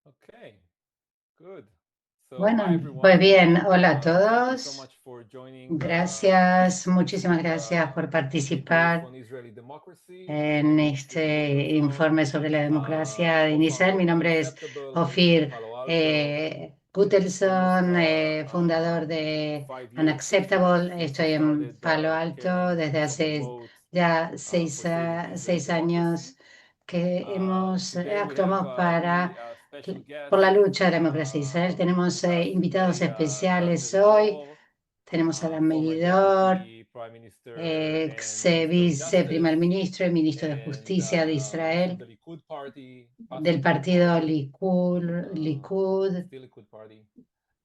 Okay, good. So, hi Bueno, pues everyone. bien, hola a Thank you so todos. much for joining Gracias, muchísimas gracias por reports participar on Israeli democracy. My en name is Ophir este Gutelson, informe sobre la democracia en Israel. co-founder Mi of nombre es Unacceptable here in Ophir Palo Alto. Almost Gutelson, fundador de 5 years, 6 years Unacceptable. since we Estoy en started Palo Alto caring desde of the hace vote ya for saving Israeli seis democracy. años que Today we have actuamos a really para special por guest, la lucha de la democracia de Israel. Tenemos with us invitados today, Dan especiales hoy. Meridor, Tenemos a Dan former Meridor, Deputy Prime Minister ex and Minister of Justice, viceprimer ministro y ministro de and Justicia de from Israel, the Likud Party, past del Likud partido Party, Likud, still Likud Party,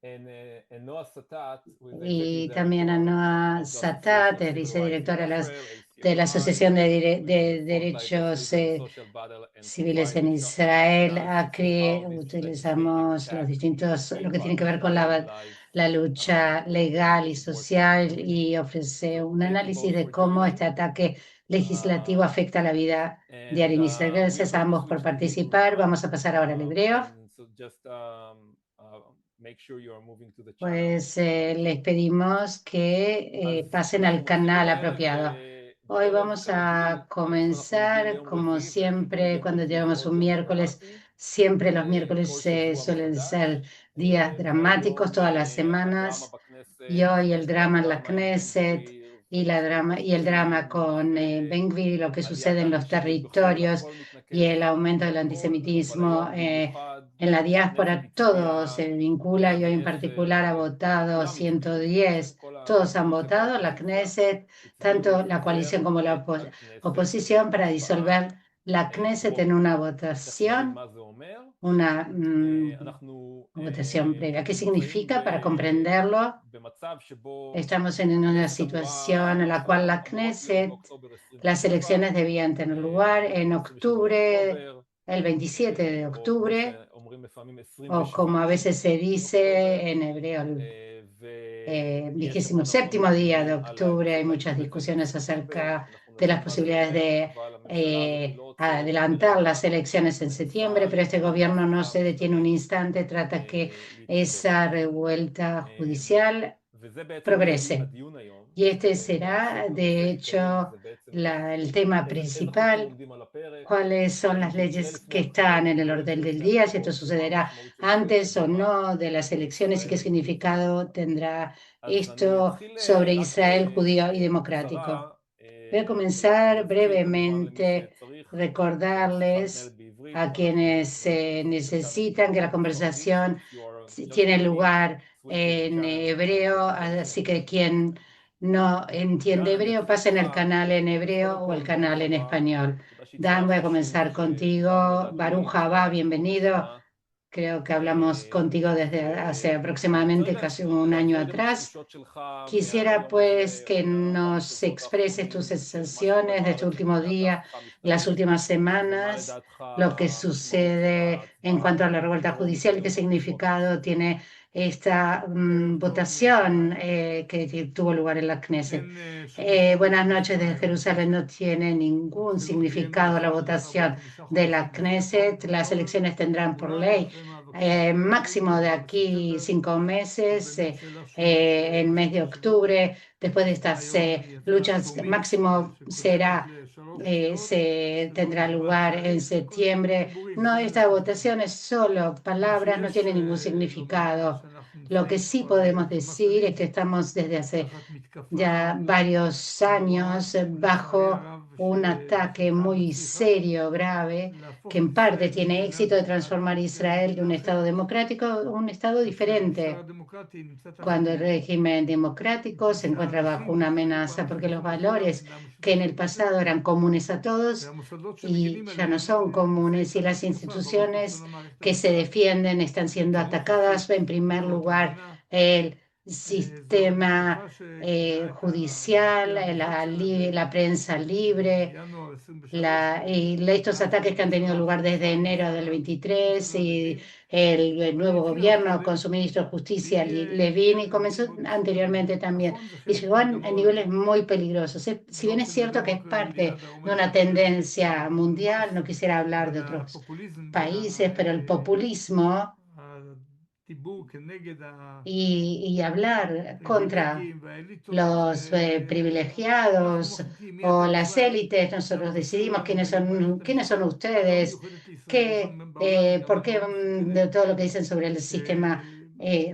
and Noah Satat, who is the Executive y también a Director Noah of the Association Satat, of Civil Rights in vicedirectora Israel, de la ACRI, Asociación which is the de spotlight of Derechos freedom and social battle and for Civiles en violence, Israel, does to ACRI. how this legislative Utilizamos los attack distintos, lo que tiene que ver impacts con daily life la lucha legal y and working social, community. y ofrece So un thank you análisis both de for cómo joining. este ataque legislativo afecta la vida And diaria en Israel. we are Gracias a going to ambos por switch to Hebrew participar. now. Vamos a pasar ahora al hebreo. And so just make sure you are moving to the channel. Pues les pedimos que אז pasen al אנחנו מתחילים canal הערב apropiado. Hoy vamos a איפה אנחנו מגיעים comenzar, ליום como רביעי, וחיבור siempre, יום cuando רביעי זה llegamos עוד un יום miércoles. דרמטי, Siempre los כל miércoles שבוע suelen מחדש, ser días dramáticos והיום todas las הדרמה semanas. Y בכנסת, hoy el drama en la והדרמה עם בן Knesset גביר, y el drama והקיצוצים, con Ben Gvir y lo que sucede ועליית en los האנטישמיות בחו"ל, territorios הכל y el מתנקז aumento del לכל, אבל antisemitismo היום במיוחד en la הכנסת diáspora. Todo הצביעה se vincula y hoy en 110, particular ha votado כולם הצביעו, בעצם 110. Todos han הקואליציה votado, la והאופוזיציה Knesset, הצביעו tanto la לפזר coalición como la את הכנסת oposición, para בהצבעה disolver la Knesset en טרומית. una תכף נגיד votación, מה זה אומר. una אנחנו votación previa. ¿Qué נמצאים significa? Para comprenderlo, במצב שבו estamos en una הכנסת situación אמורה, en la cual הבחירות la אמורות להיות Knesset, באוקטובר las 27, elecciones debían tener lugar en ב-27 octubre, לאוקטובר, el 27 de או כמו octubre, שאומרים לפעמים o como a 27 veces se לאוקטובר, dice en hebreo, el ויש המון המון 27º día de דיונים על octubre. Hay האפשרות muchas להקדים את זה discusiones לספטמבר, acerca אנחנו de נדון las מה זה posibilidades אומר, de אבל הממשלה הזאת לא עוצרת adelantar לרגע, las elecciones en septiembre, מנסה pero este למנוע gobierno no מההפיכה se detiene un המשטרית instante, trata que להתקדם. esa revuelta judicial וזה בעצם יהיה progrese. הדיון היום, Y este será, והפוקוס de העיקרי hecho, זה בעצם el tema איזה חוקים principal: עומדים על הפרק, cuáles son האם las זה יקרה leyes que לפני están הבחירות, en אם el לא orden יקרה del לפני día, si esto הבחירות, ומה sucederá המשמעות של זה antes o לדמוקרטיה no de las elecciones y qué בישראל ויהודית. significado tendrá אז אני esto אתחיל sobre רק Israel judío y בקצרה, democrático. Voy a comenzar ולהזכיר כמובן למי brevemente, שצריך שהשיחה מתנהלת recordarles בעברית, a ואנחנו quienes נפתח את הצ'אנל necesitan que la בספרדית, so conversación if you are just tiene joining, lugar switch to the en channel hebreo, así que in quien no entiende דן, אני hebreo, אתחיל pasen איתך, el canal en hebreo קודם o el כל ברוך canal en הבא, español. תודה Dan, voy a שהצטרפת שוב, comenzar שפעם contigo. לדעתי Baruch Haba, שמענו פה bienvenido. לראשונה, Creo que hablamos contigo desde hace ואני רוצה aproximadamente רגע casi un año להבין גם את atrás. התחושות שלך Quisiera מהיום pues הזה, que או מהכמה nos שבועות expreses tus האחרונים של מה שקורה sensaciones de este בארץ último מבחינת día, ההפיכה las המשטרית, últimas ומה semanas, לדעתך lo que המשמעות של sucede en cuanto ההצבעה a la revuelta הטרומית judicial y qué היום בשבוע significado בכנסת. tiene esta votación que tuvo lugar en la Knesset. Buenas noches desde Jerusalén. No tiene ningún significado la votación de la Knesset. Las elecciones tendrán por ley máximo de aquí 5 meses, en mes de octubre. Después de estas luchas, máximo se tendrá lugar en septiembre. No, esta votación es solo palabras, no tiene ningún significado. Lo que sí podemos decir es que estamos desde hace ya varios años bajo un ataque muy serio, grave, que en parte tiene éxito de transformar Israel de un Estado democrático a un Estado diferente, cuando el régimen democrático se encuentra bajo una amenaza, porque los valores que en el pasado eran comunes a todos y ya no son comunes, y las instituciones que se defienden están siendo atacadas. En primer lugar, el sistema judicial, la prensa libre, estos ataques que han tenido lugar desde enero del 23 y el nuevo gobierno con su ministro de Justicia, Levin, y comenzó anteriormente también, y llegó a niveles muy peligrosos. Si bien es cierto que es parte de una tendencia mundial, no quisiera hablar de otros países, pero el populismo y hablar contra los privilegiados o las élites, nosotros decidimos quiénes son ustedes, por qué de todo lo que dicen sobre el sistema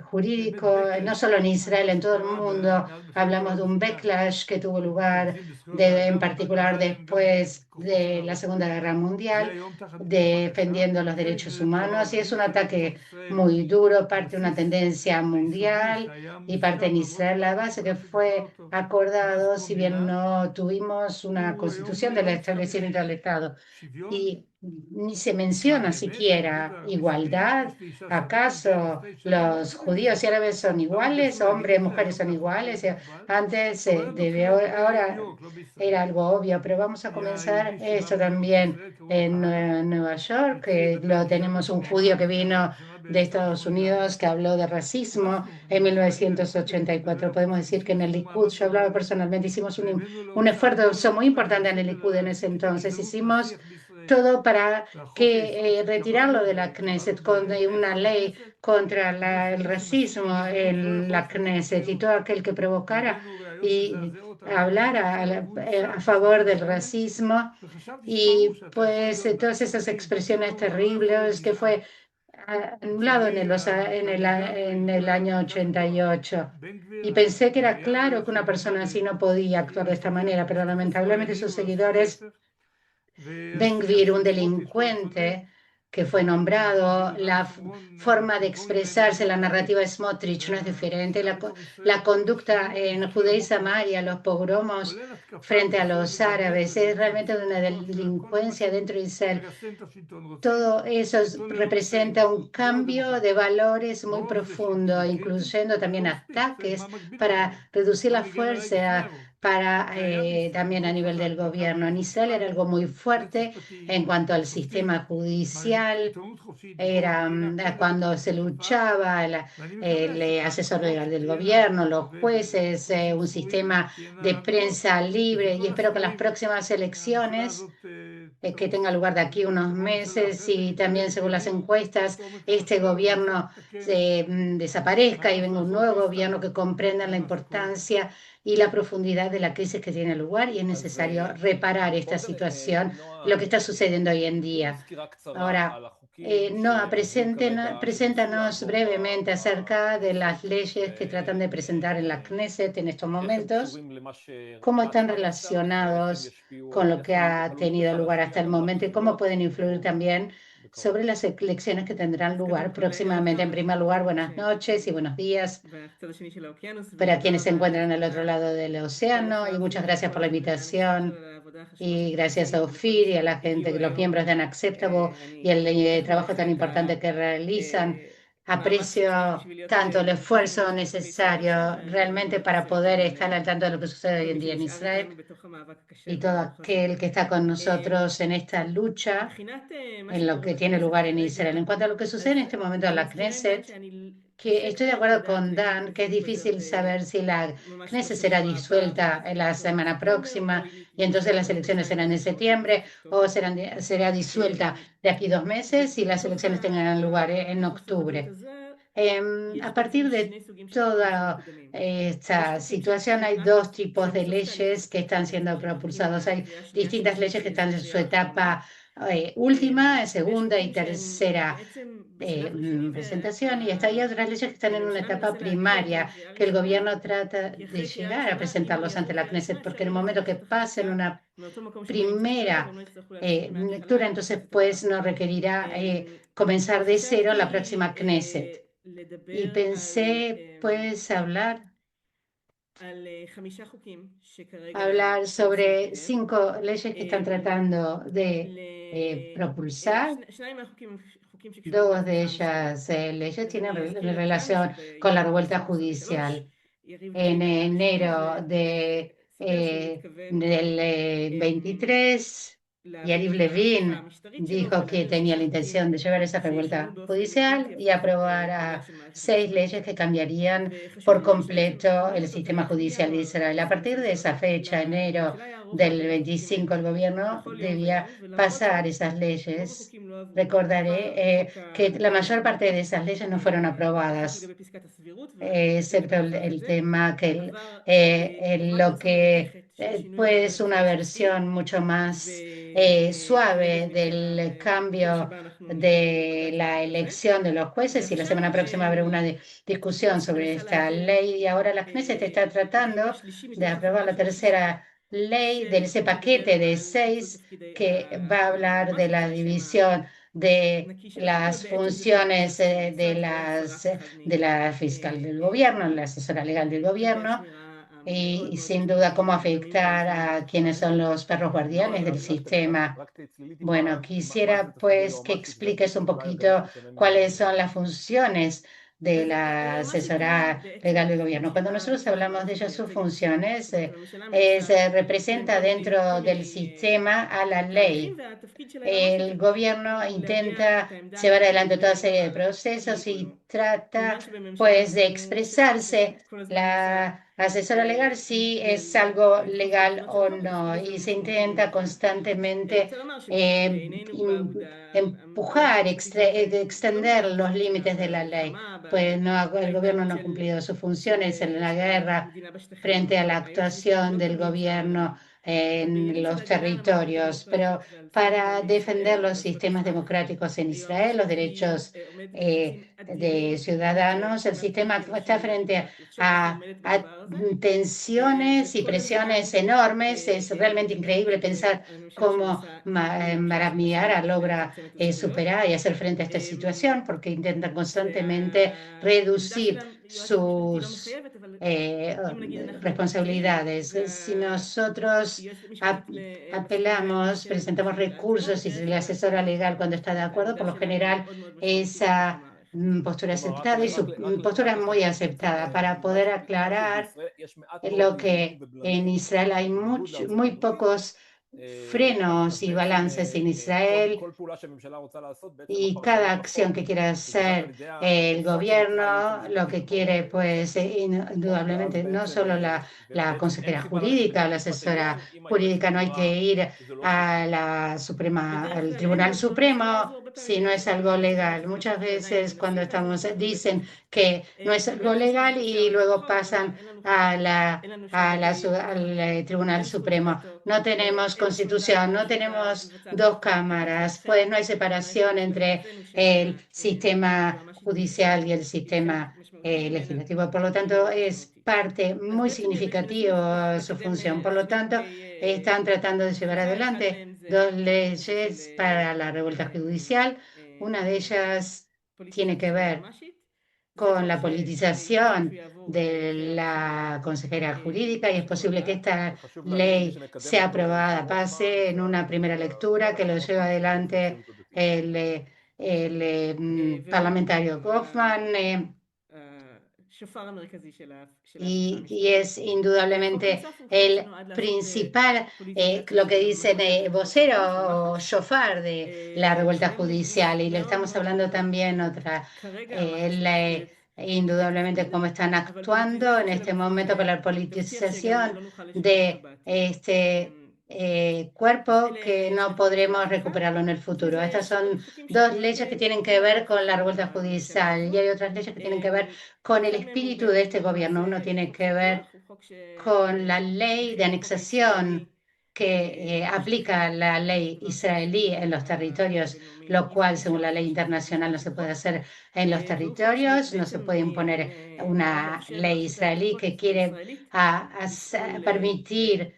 jurídico, no solo en Israel, en todo el mundo. Hablamos de un backlash que tuvo lugar en particular después de la Segunda Guerra Mundial, defendiendo los derechos humanos, y es un ataque muy duro, parte de una tendencia mundial y parte en Israel. La base que fue acordado, si bien no tuvimos una constitución del establecimiento del Estado, y ni se menciona siquiera igualdad. ¿Acaso los judíos y árabes son iguales? ¿Hombres y mujeres son iguales? Antes ahora era algo obvio, pero vamos a comenzar esto también en Nueva York. Tenemos un judío que vino de Estados Unidos que habló de racismo en 1984. Podemos decir que en el Likud, yo hablaba personalmente, hicimos un esfuerzo muy importante en el Likud en ese entonces. Hicimos todo para retirarlo de la Knesset con una ley contra el racismo en la Knesset, y todo aquel que provocara y hablara a favor del racismo, y pues todas esas expresiones terribles que fue anulado en el año 88. Y pensé que era claro que una persona así no podía actuar de esta manera, pero lamentablemente sus seguidores, Ben Gvir, un delincuente que fue nombrado, la forma de expresarse, la narrativa de Smotrich no es diferente, la conducta en Judea y Samaria, los pogromos frente a los árabes, es realmente una delincuencia dentro de Israel. Todo eso representa un cambio de valores muy profundo, incluyendo también ataques para reducir la fuerza también a nivel del gobierno. En Israel era algo muy fuerte en cuanto al sistema judicial, era cuando se luchaba el asesor legal del gobierno, los jueces, un sistema de prensa libre, y espero que las próximas elecciones que tenga lugar de aquí unos meses, y también según las encuestas, este gobierno desaparezca y venga un nuevo gobierno que comprenda la importancia y la profundidad de la crisis que tiene lugar, y es necesario reparar esta situación, lo que está sucediendo hoy en día. Ahora, preséntanos brevemente acerca de las leyes que tratan de presentar en la Knesset en estos momentos, cómo están relacionados con lo que ha tenido lugar hasta el momento y cómo pueden influir también sobre las elecciones que tendrán lugar próximamente. En primer lugar, buenas noches y buenos días para quienes se encuentran al otro lado del océano, y muchas gracias por la invitación. Y gracias a Ofir y a la gente, los miembros de Unacceptable, y el trabajo tan importante que realizan. Aprecio tanto el esfuerzo necesario realmente para poder estar al tanto de lo que sucede hoy en día en Israel, y todo aquel que está con nosotros en esta lucha, en lo que tiene lugar en Israel. En cuanto a lo que sucede en este momento en la Knesset, que estoy de acuerdo con Dan, que es difícil saber si la Knesset será disuelta en la semana próxima y entonces las elecciones serán en septiembre, o será disuelta de aquí 2 meses y las elecciones tengan lugar en octubre. A partir de toda esta situación hay dos tipos de leyes que están siendo propulsados. Hay distintas leyes que están en su etapa última, segunda y tercera presentación, y hay otras leyes que están en una etapa primaria que el gobierno trata de llegar a presentarlos ante la Knesset, porque en el momento que pasen una primera lectura, entonces pues no requerirá comenzar de cero la próxima Knesset. Y pensé pues hablar hablar sobre 5 leyes que están tratando de propulsar. Dos de ellas leyes tienen relación con la revuelta judicial. En enero del 23, Yariv Levin dijo que tenía la intención de llevar esa revuelta judicial y aprobar a 6 leyes que cambiarían por completo el sistema judicial de Israel. A partir de esa fecha, enero del 25, el gobierno debía pasar esas leyes. Recordaré que la mayor parte de esas leyes no fueron aprobadas, excepto el tema que lo que pues una versión mucho más suave del cambio de la elección de los jueces, y la semana próxima habrá una discusión sobre esta ley, y ahora la Knesset está tratando de aprobar la tercera ley de ese paquete de 6 que va a hablar de la división de las funciones de la fiscal del gobierno, la asesora legal del gobierno, y sin duda cómo afectar a quienes son los perros guardianes del sistema. Bueno, quisiera pues que expliques un poquito cuáles son las funciones de la asesora legal del gobierno. Cuando nosotros hablamos de ellas, sus funciones se representa dentro del sistema a la ley. El gobierno intenta llevar adelante toda serie de procesos y trata pues de expresarse la asesora legal si es algo legal o no, y se intenta constantemente empujar, extender los límites de la ley. Pues no, el gobierno no ha cumplido sus funciones en la guerra frente a la actuación del gobierno en los territorios, pero para defender los sistemas democráticos en Israel, los derechos de ciudadanos, el sistema está frente a tensiones y presiones enormes. Es realmente increíble pensar cómo Marat Miara logra superar y hacer frente a esta situación, porque intentan constantemente reducir sus responsabilidades. Si nosotros apelamos, presentamos recursos y la asesora legal cuando está de acuerdo, por lo general esa postura aceptada, y su postura es muy aceptada para poder aclarar lo que en Israel hay muy pocos frenos y balances en Israel, y cada acción que quiera hacer el gobierno, lo que quiere, pues, indudablemente, no solo la consejera jurídica, la asesora jurídica, no hay que ir a la al Tribunal Supremo si no es algo legal. Muchas veces cuando dicen que no es algo legal y luego pasan al Tribunal Supremo. No tenemos constitución, no tenemos dos cámaras, pues no hay separación entre el sistema judicial y el sistema legislativo. Por lo tanto, es parte muy significativa de su función. Por lo tanto, están tratando de llevar adelante 2 leyes para la revuelta judicial. Una de ellas tiene que ver con la politización de la consejera jurídica, y es posible que esta ley sea aprobada, pase en una primera lectura, que lo lleve adelante el parlamentario Goffman, y es indudablemente el principal, lo que dicen, vocero o shofar de la revuelta judicial. Y le estamos hablando también indudablemente cómo están actuando en este momento con la politización de este cuerpo, que no podremos recuperarlo en el futuro. Estas son 2 leyes que tienen que ver con la revuelta judicial, y hay otras leyes que tienen que ver con el espíritu de este gobierno. Uno tiene que ver con la ley de anexación que aplica la ley israelí en los territorios, lo cual, según la ley internacional, no se puede hacer en los territorios. No se puede imponer una ley israelí que quiere permitir,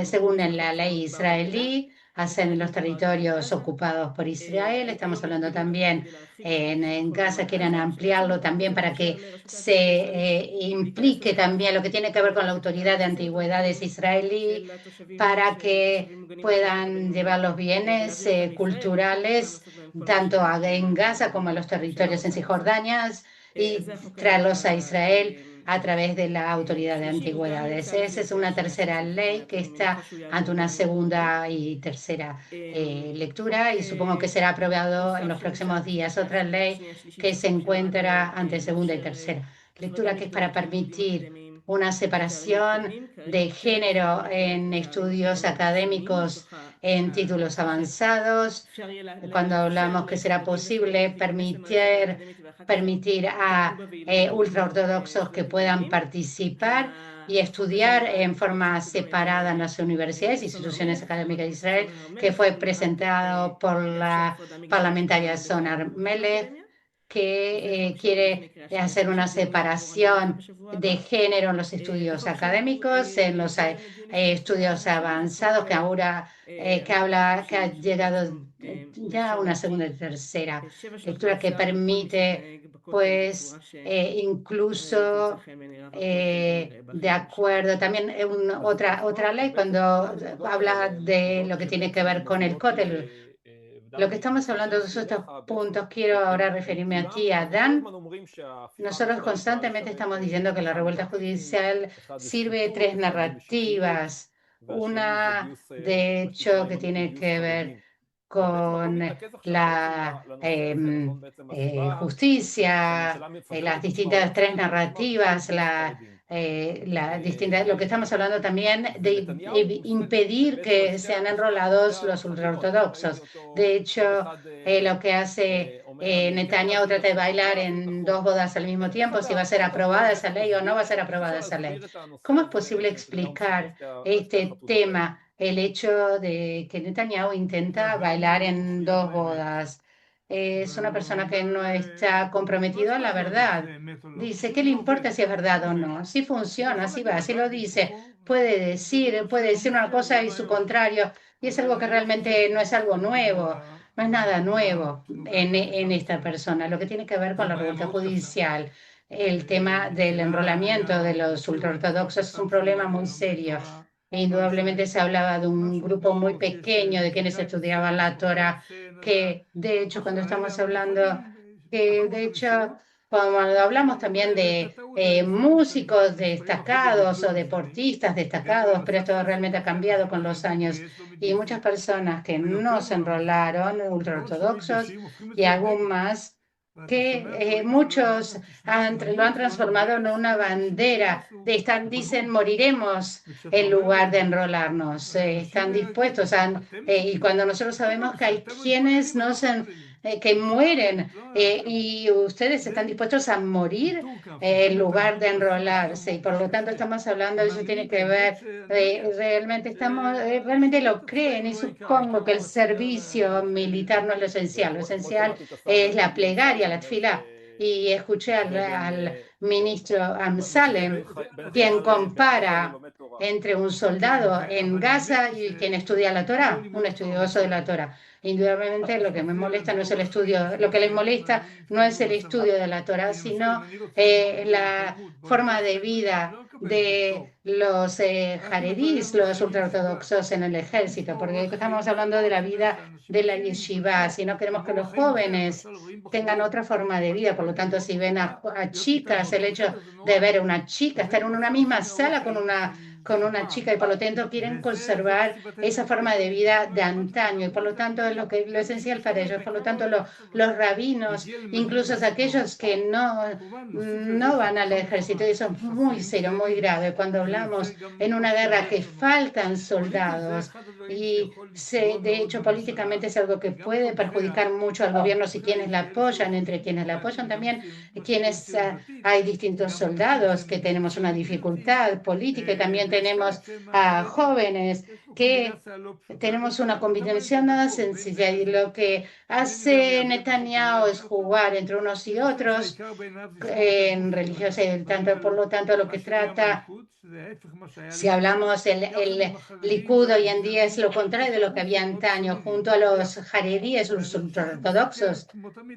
según la ley israelí, hacen en los territorios ocupados por Israel. Estamos hablando también en Gaza, quieren ampliarlo también para que se implique también lo que tiene que ver con la autoridad de antigüedades israelí, para que puedan llevar los bienes culturales tanto en Gaza como en los territorios en Cisjordania y traerlos a Israel a través de la autoridad de antigüedades. Esa es una tercera ley que está ante una segunda y tercera lectura y supongo que será aprobado en los próximos días. Otra ley que se encuentra ante segunda y tercera lectura, que es para permitir una separación de género en estudios académicos en títulos avanzados, cuando hablamos que será posible permitir a ultraortodoxos que puedan participar y estudiar en forma separada en las universidades e instituciones académicas de Israel, que fue presentado por la parlamentaria Sonar Melech, que quiere hacer una separación de género en los estudios académicos, en los estudios avanzados, que ahora que ha llegado ya a una segunda y tercera lectura que permite, pues, incluso de acuerdo, también otra ley cuando habla de lo que tiene que ver con el cótel. Lo que estamos hablando de estos puntos, quiero ahora referirme a ti, a Dan. Nosotros constantemente estamos diciendo que la revuelta judicial sirve de tres narrativas. Una, de hecho, que tiene que ver con la justicia, las distintas tres narrativas, lo que estamos hablando también de impedir que sean enrolados los ultraortodoxos. De hecho, lo que hace Netanyahu trata de bailar en dos bodas al mismo tiempo, si va a ser aprobada esa ley o no va a ser aprobada esa ley. ¿Cómo es posible explicar este tema, el hecho de que Netanyahu intenta bailar en dos bodas? Es una persona que no está comprometido a la verdad. Dice, ¿qué le importa si es verdad o no? Si funciona, si va, si lo dice, puede decir una cosa y su contrario, y es algo que realmente no es algo nuevo, no es nada nuevo en esta persona. Lo que tiene que ver con la revuelta judicial, el tema del enrolamiento de los ultraortodoxos es un problema muy serio. Indudablemente se hablaba de un grupo muy pequeño de quienes estudiaban la Torah, que de hecho cuando estamos hablando, que de hecho cuando hablamos también de músicos destacados o deportistas destacados, pero esto realmente ha cambiado con los años y muchas personas que no se enrolaron, ultraortodoxos y aún más, que muchos lo han transformado en una bandera, dicen moriremos en lugar de enrolarnos, están dispuestos y cuando nosotros sabemos que hay quienes que mueren y ustedes están dispuestos a morir en lugar de enrolarse y por lo tanto estamos hablando, eso tiene que ver, realmente lo creen y supongo que el servicio militar no es lo esencial es la plegaria, la tefilá. Y escuché al ministro Amsalem, quien compara entre un soldado en Gaza y quien estudia la Torá, un estudioso de la Torá. Indudablemente lo que me molesta no es el estudio, lo que les molesta no es el estudio de la Torá, sino la forma de vida de los jaredís, los ultraortodoxos en el ejército, porque estamos hablando de la vida de la yeshiva, si no queremos que los jóvenes tengan otra forma de vida, por lo tanto, si ven a chicas, el hecho de ver a una chica, estar en una misma sala con una chica y por lo tanto quieren conservar esa forma de vida de antaño y por lo tanto es lo esencial para ellos. Por lo tanto, los rabinos, incluso aquellos que no van al ejército, y eso es muy serio, muy grave. Cuando hablamos en una guerra que faltan soldados y de hecho políticamente es algo que puede perjudicar mucho al gobierno si quienes la apoyan, entre quienes la apoyan también, hay distintos soldados que tenemos una dificultad política y también tenemos a jóvenes que tenemos una combinación nada sencilla y lo que hace Netanyahu es jugar entre unos y otros en religiosidad, tanto, por lo tanto, lo que trata, si hablamos el Likud hoy en día es lo contrario de lo que había antaño, junto a los jaredíes, los ultraortodoxos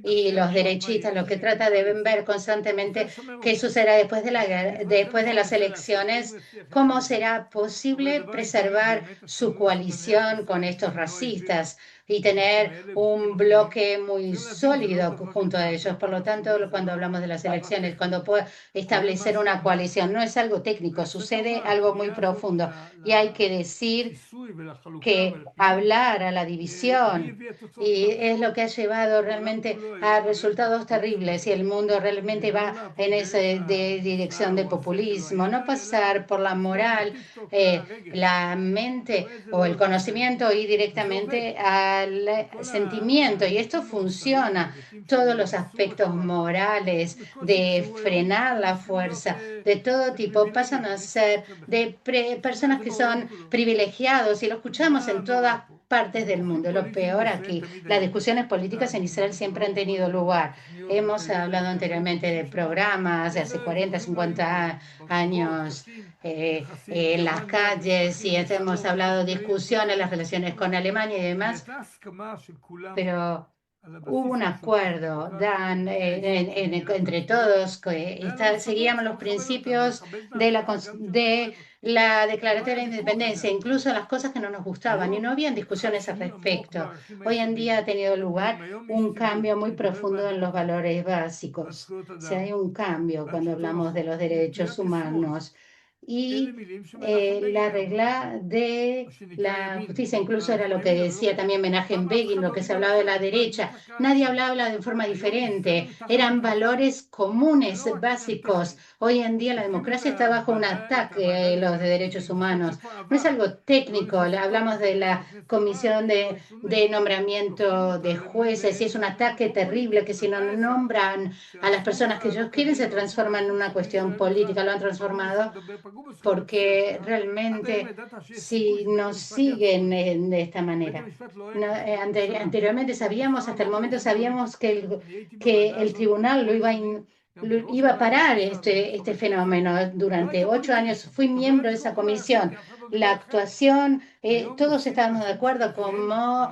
y los derechistas, lo que trata de ver constantemente qué sucederá después de las elecciones, cómo será posible preservar su coalición con estos racistas y tener un bloque muy sólido junto a ellos. Por lo tanto, cuando hablamos de las elecciones, cuando puede establecer una coalición, no es algo técnico, sucede algo muy profundo. Y hay que decir que hablar a la división y es lo que ha llevado realmente a resultados terribles y el mundo realmente va en esa dirección de populismo, no pasar por la moral, la mente o el conocimiento y directamente al sentimiento. Y esto funciona, todos los aspectos morales de frenar la fuerza de todo tipo pasan a ser de personas que son privilegiados y lo escuchamos en todas partes del mundo. Lo peor aquí, las discusiones políticas en Israel siempre han tenido lugar. Hemos hablado anteriormente de programas de hace 40, 50 años en las calles y hemos hablado de discusiones, las relaciones con Alemania y demás, pero hubo un acuerdo entre todos que seguíamos los principios de la Declaratoria de Independencia, incluso las cosas que no nos gustaban, y no habían discusiones al respecto. Hoy en día ha tenido lugar un cambio muy profundo en los valores básicos. O sea, hay un cambio cuando hablamos de los derechos humanos. Y la regla de la justicia, incluso era lo que decía también Menachem Begin, lo que se hablaba de la derecha. Nadie hablaba de forma diferente, eran valores comunes, básicos. Hoy en día la democracia está bajo un ataque, los de derechos humanos. No es algo técnico, hablamos de la comisión de nombramiento de jueces y es un ataque terrible que si no nombran a las personas que ellos quieren se transforma en una cuestión política, lo han transformado porque realmente si nos siguen de esta manera. Anteriormente sabíamos, hasta el momento sabíamos que el tribunal lo iba a parar este fenómeno. Durante 8 años fui miembro de esa comisión. La actuación, todos estábamos de acuerdo como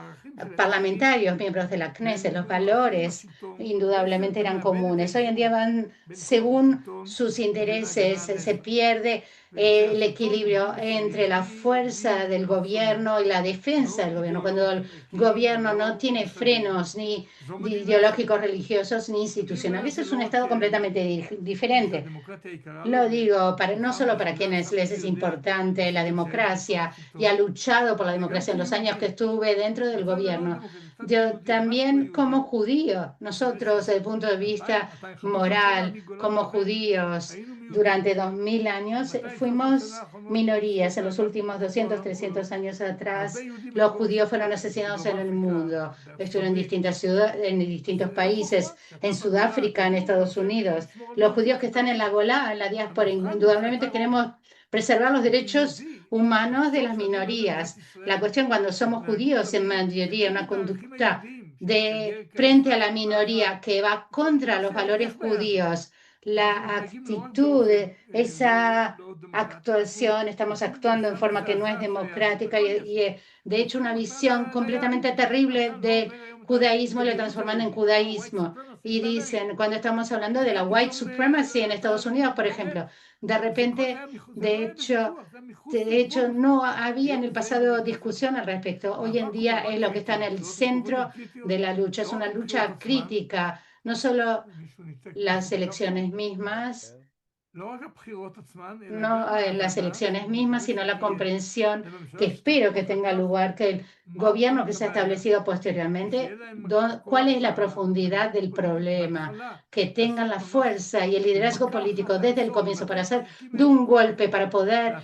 parlamentarios, miembros de la Knesset, los valores indudablemente eran comunes. Hoy en día van según sus intereses, se pierde el equilibrio entre la fuerza del gobierno y la defensa del gobierno. Cuando el gobierno no tiene frenos ni ideológicos, religiosos ni institucionales, es un estado completamente diferente. Lo digo no solo para quienes les es importante la democracia y ha luchado por la democracia en los años que estuve dentro del gobierno. Yo también como judío, nosotros desde el punto de vista moral, como judíos, durante 2000 años fuimos minorías. En los últimos 200, 300 años atrás, los judíos fueron asesinados en el mundo. Estuvieron en distintas ciudades, en distintos países, en Sudáfrica, en Estados Unidos. Los judíos que están en la Golá, en la diáspora, indudablemente queremos preservar los derechos humanos de las minorías. La cuestión cuando somos judíos en mayoría, una conducta de frente a la minoría que va contra los valores judíos, la actitud, esa actuación, estamos actuando en forma que no es democrática y de hecho una visión completamente terrible del judaísmo lo transforman en judaísmo. Y dicen, cuando estamos hablando de la white supremacy en Estados Unidos, por ejemplo, de repente, de hecho, no había en el pasado discusión al respecto. Hoy en día es lo que está en el centro de la lucha. Es una lucha crítica, no solo las elecciones mismas, no las elecciones mismas, sino la comprensión que espero que tenga lugar, que el gobierno que se ha establecido posteriormente, cuál es la profundidad del problema, que tengan la fuerza y el liderazgo político desde el comienzo para hacer de un golpe, para poder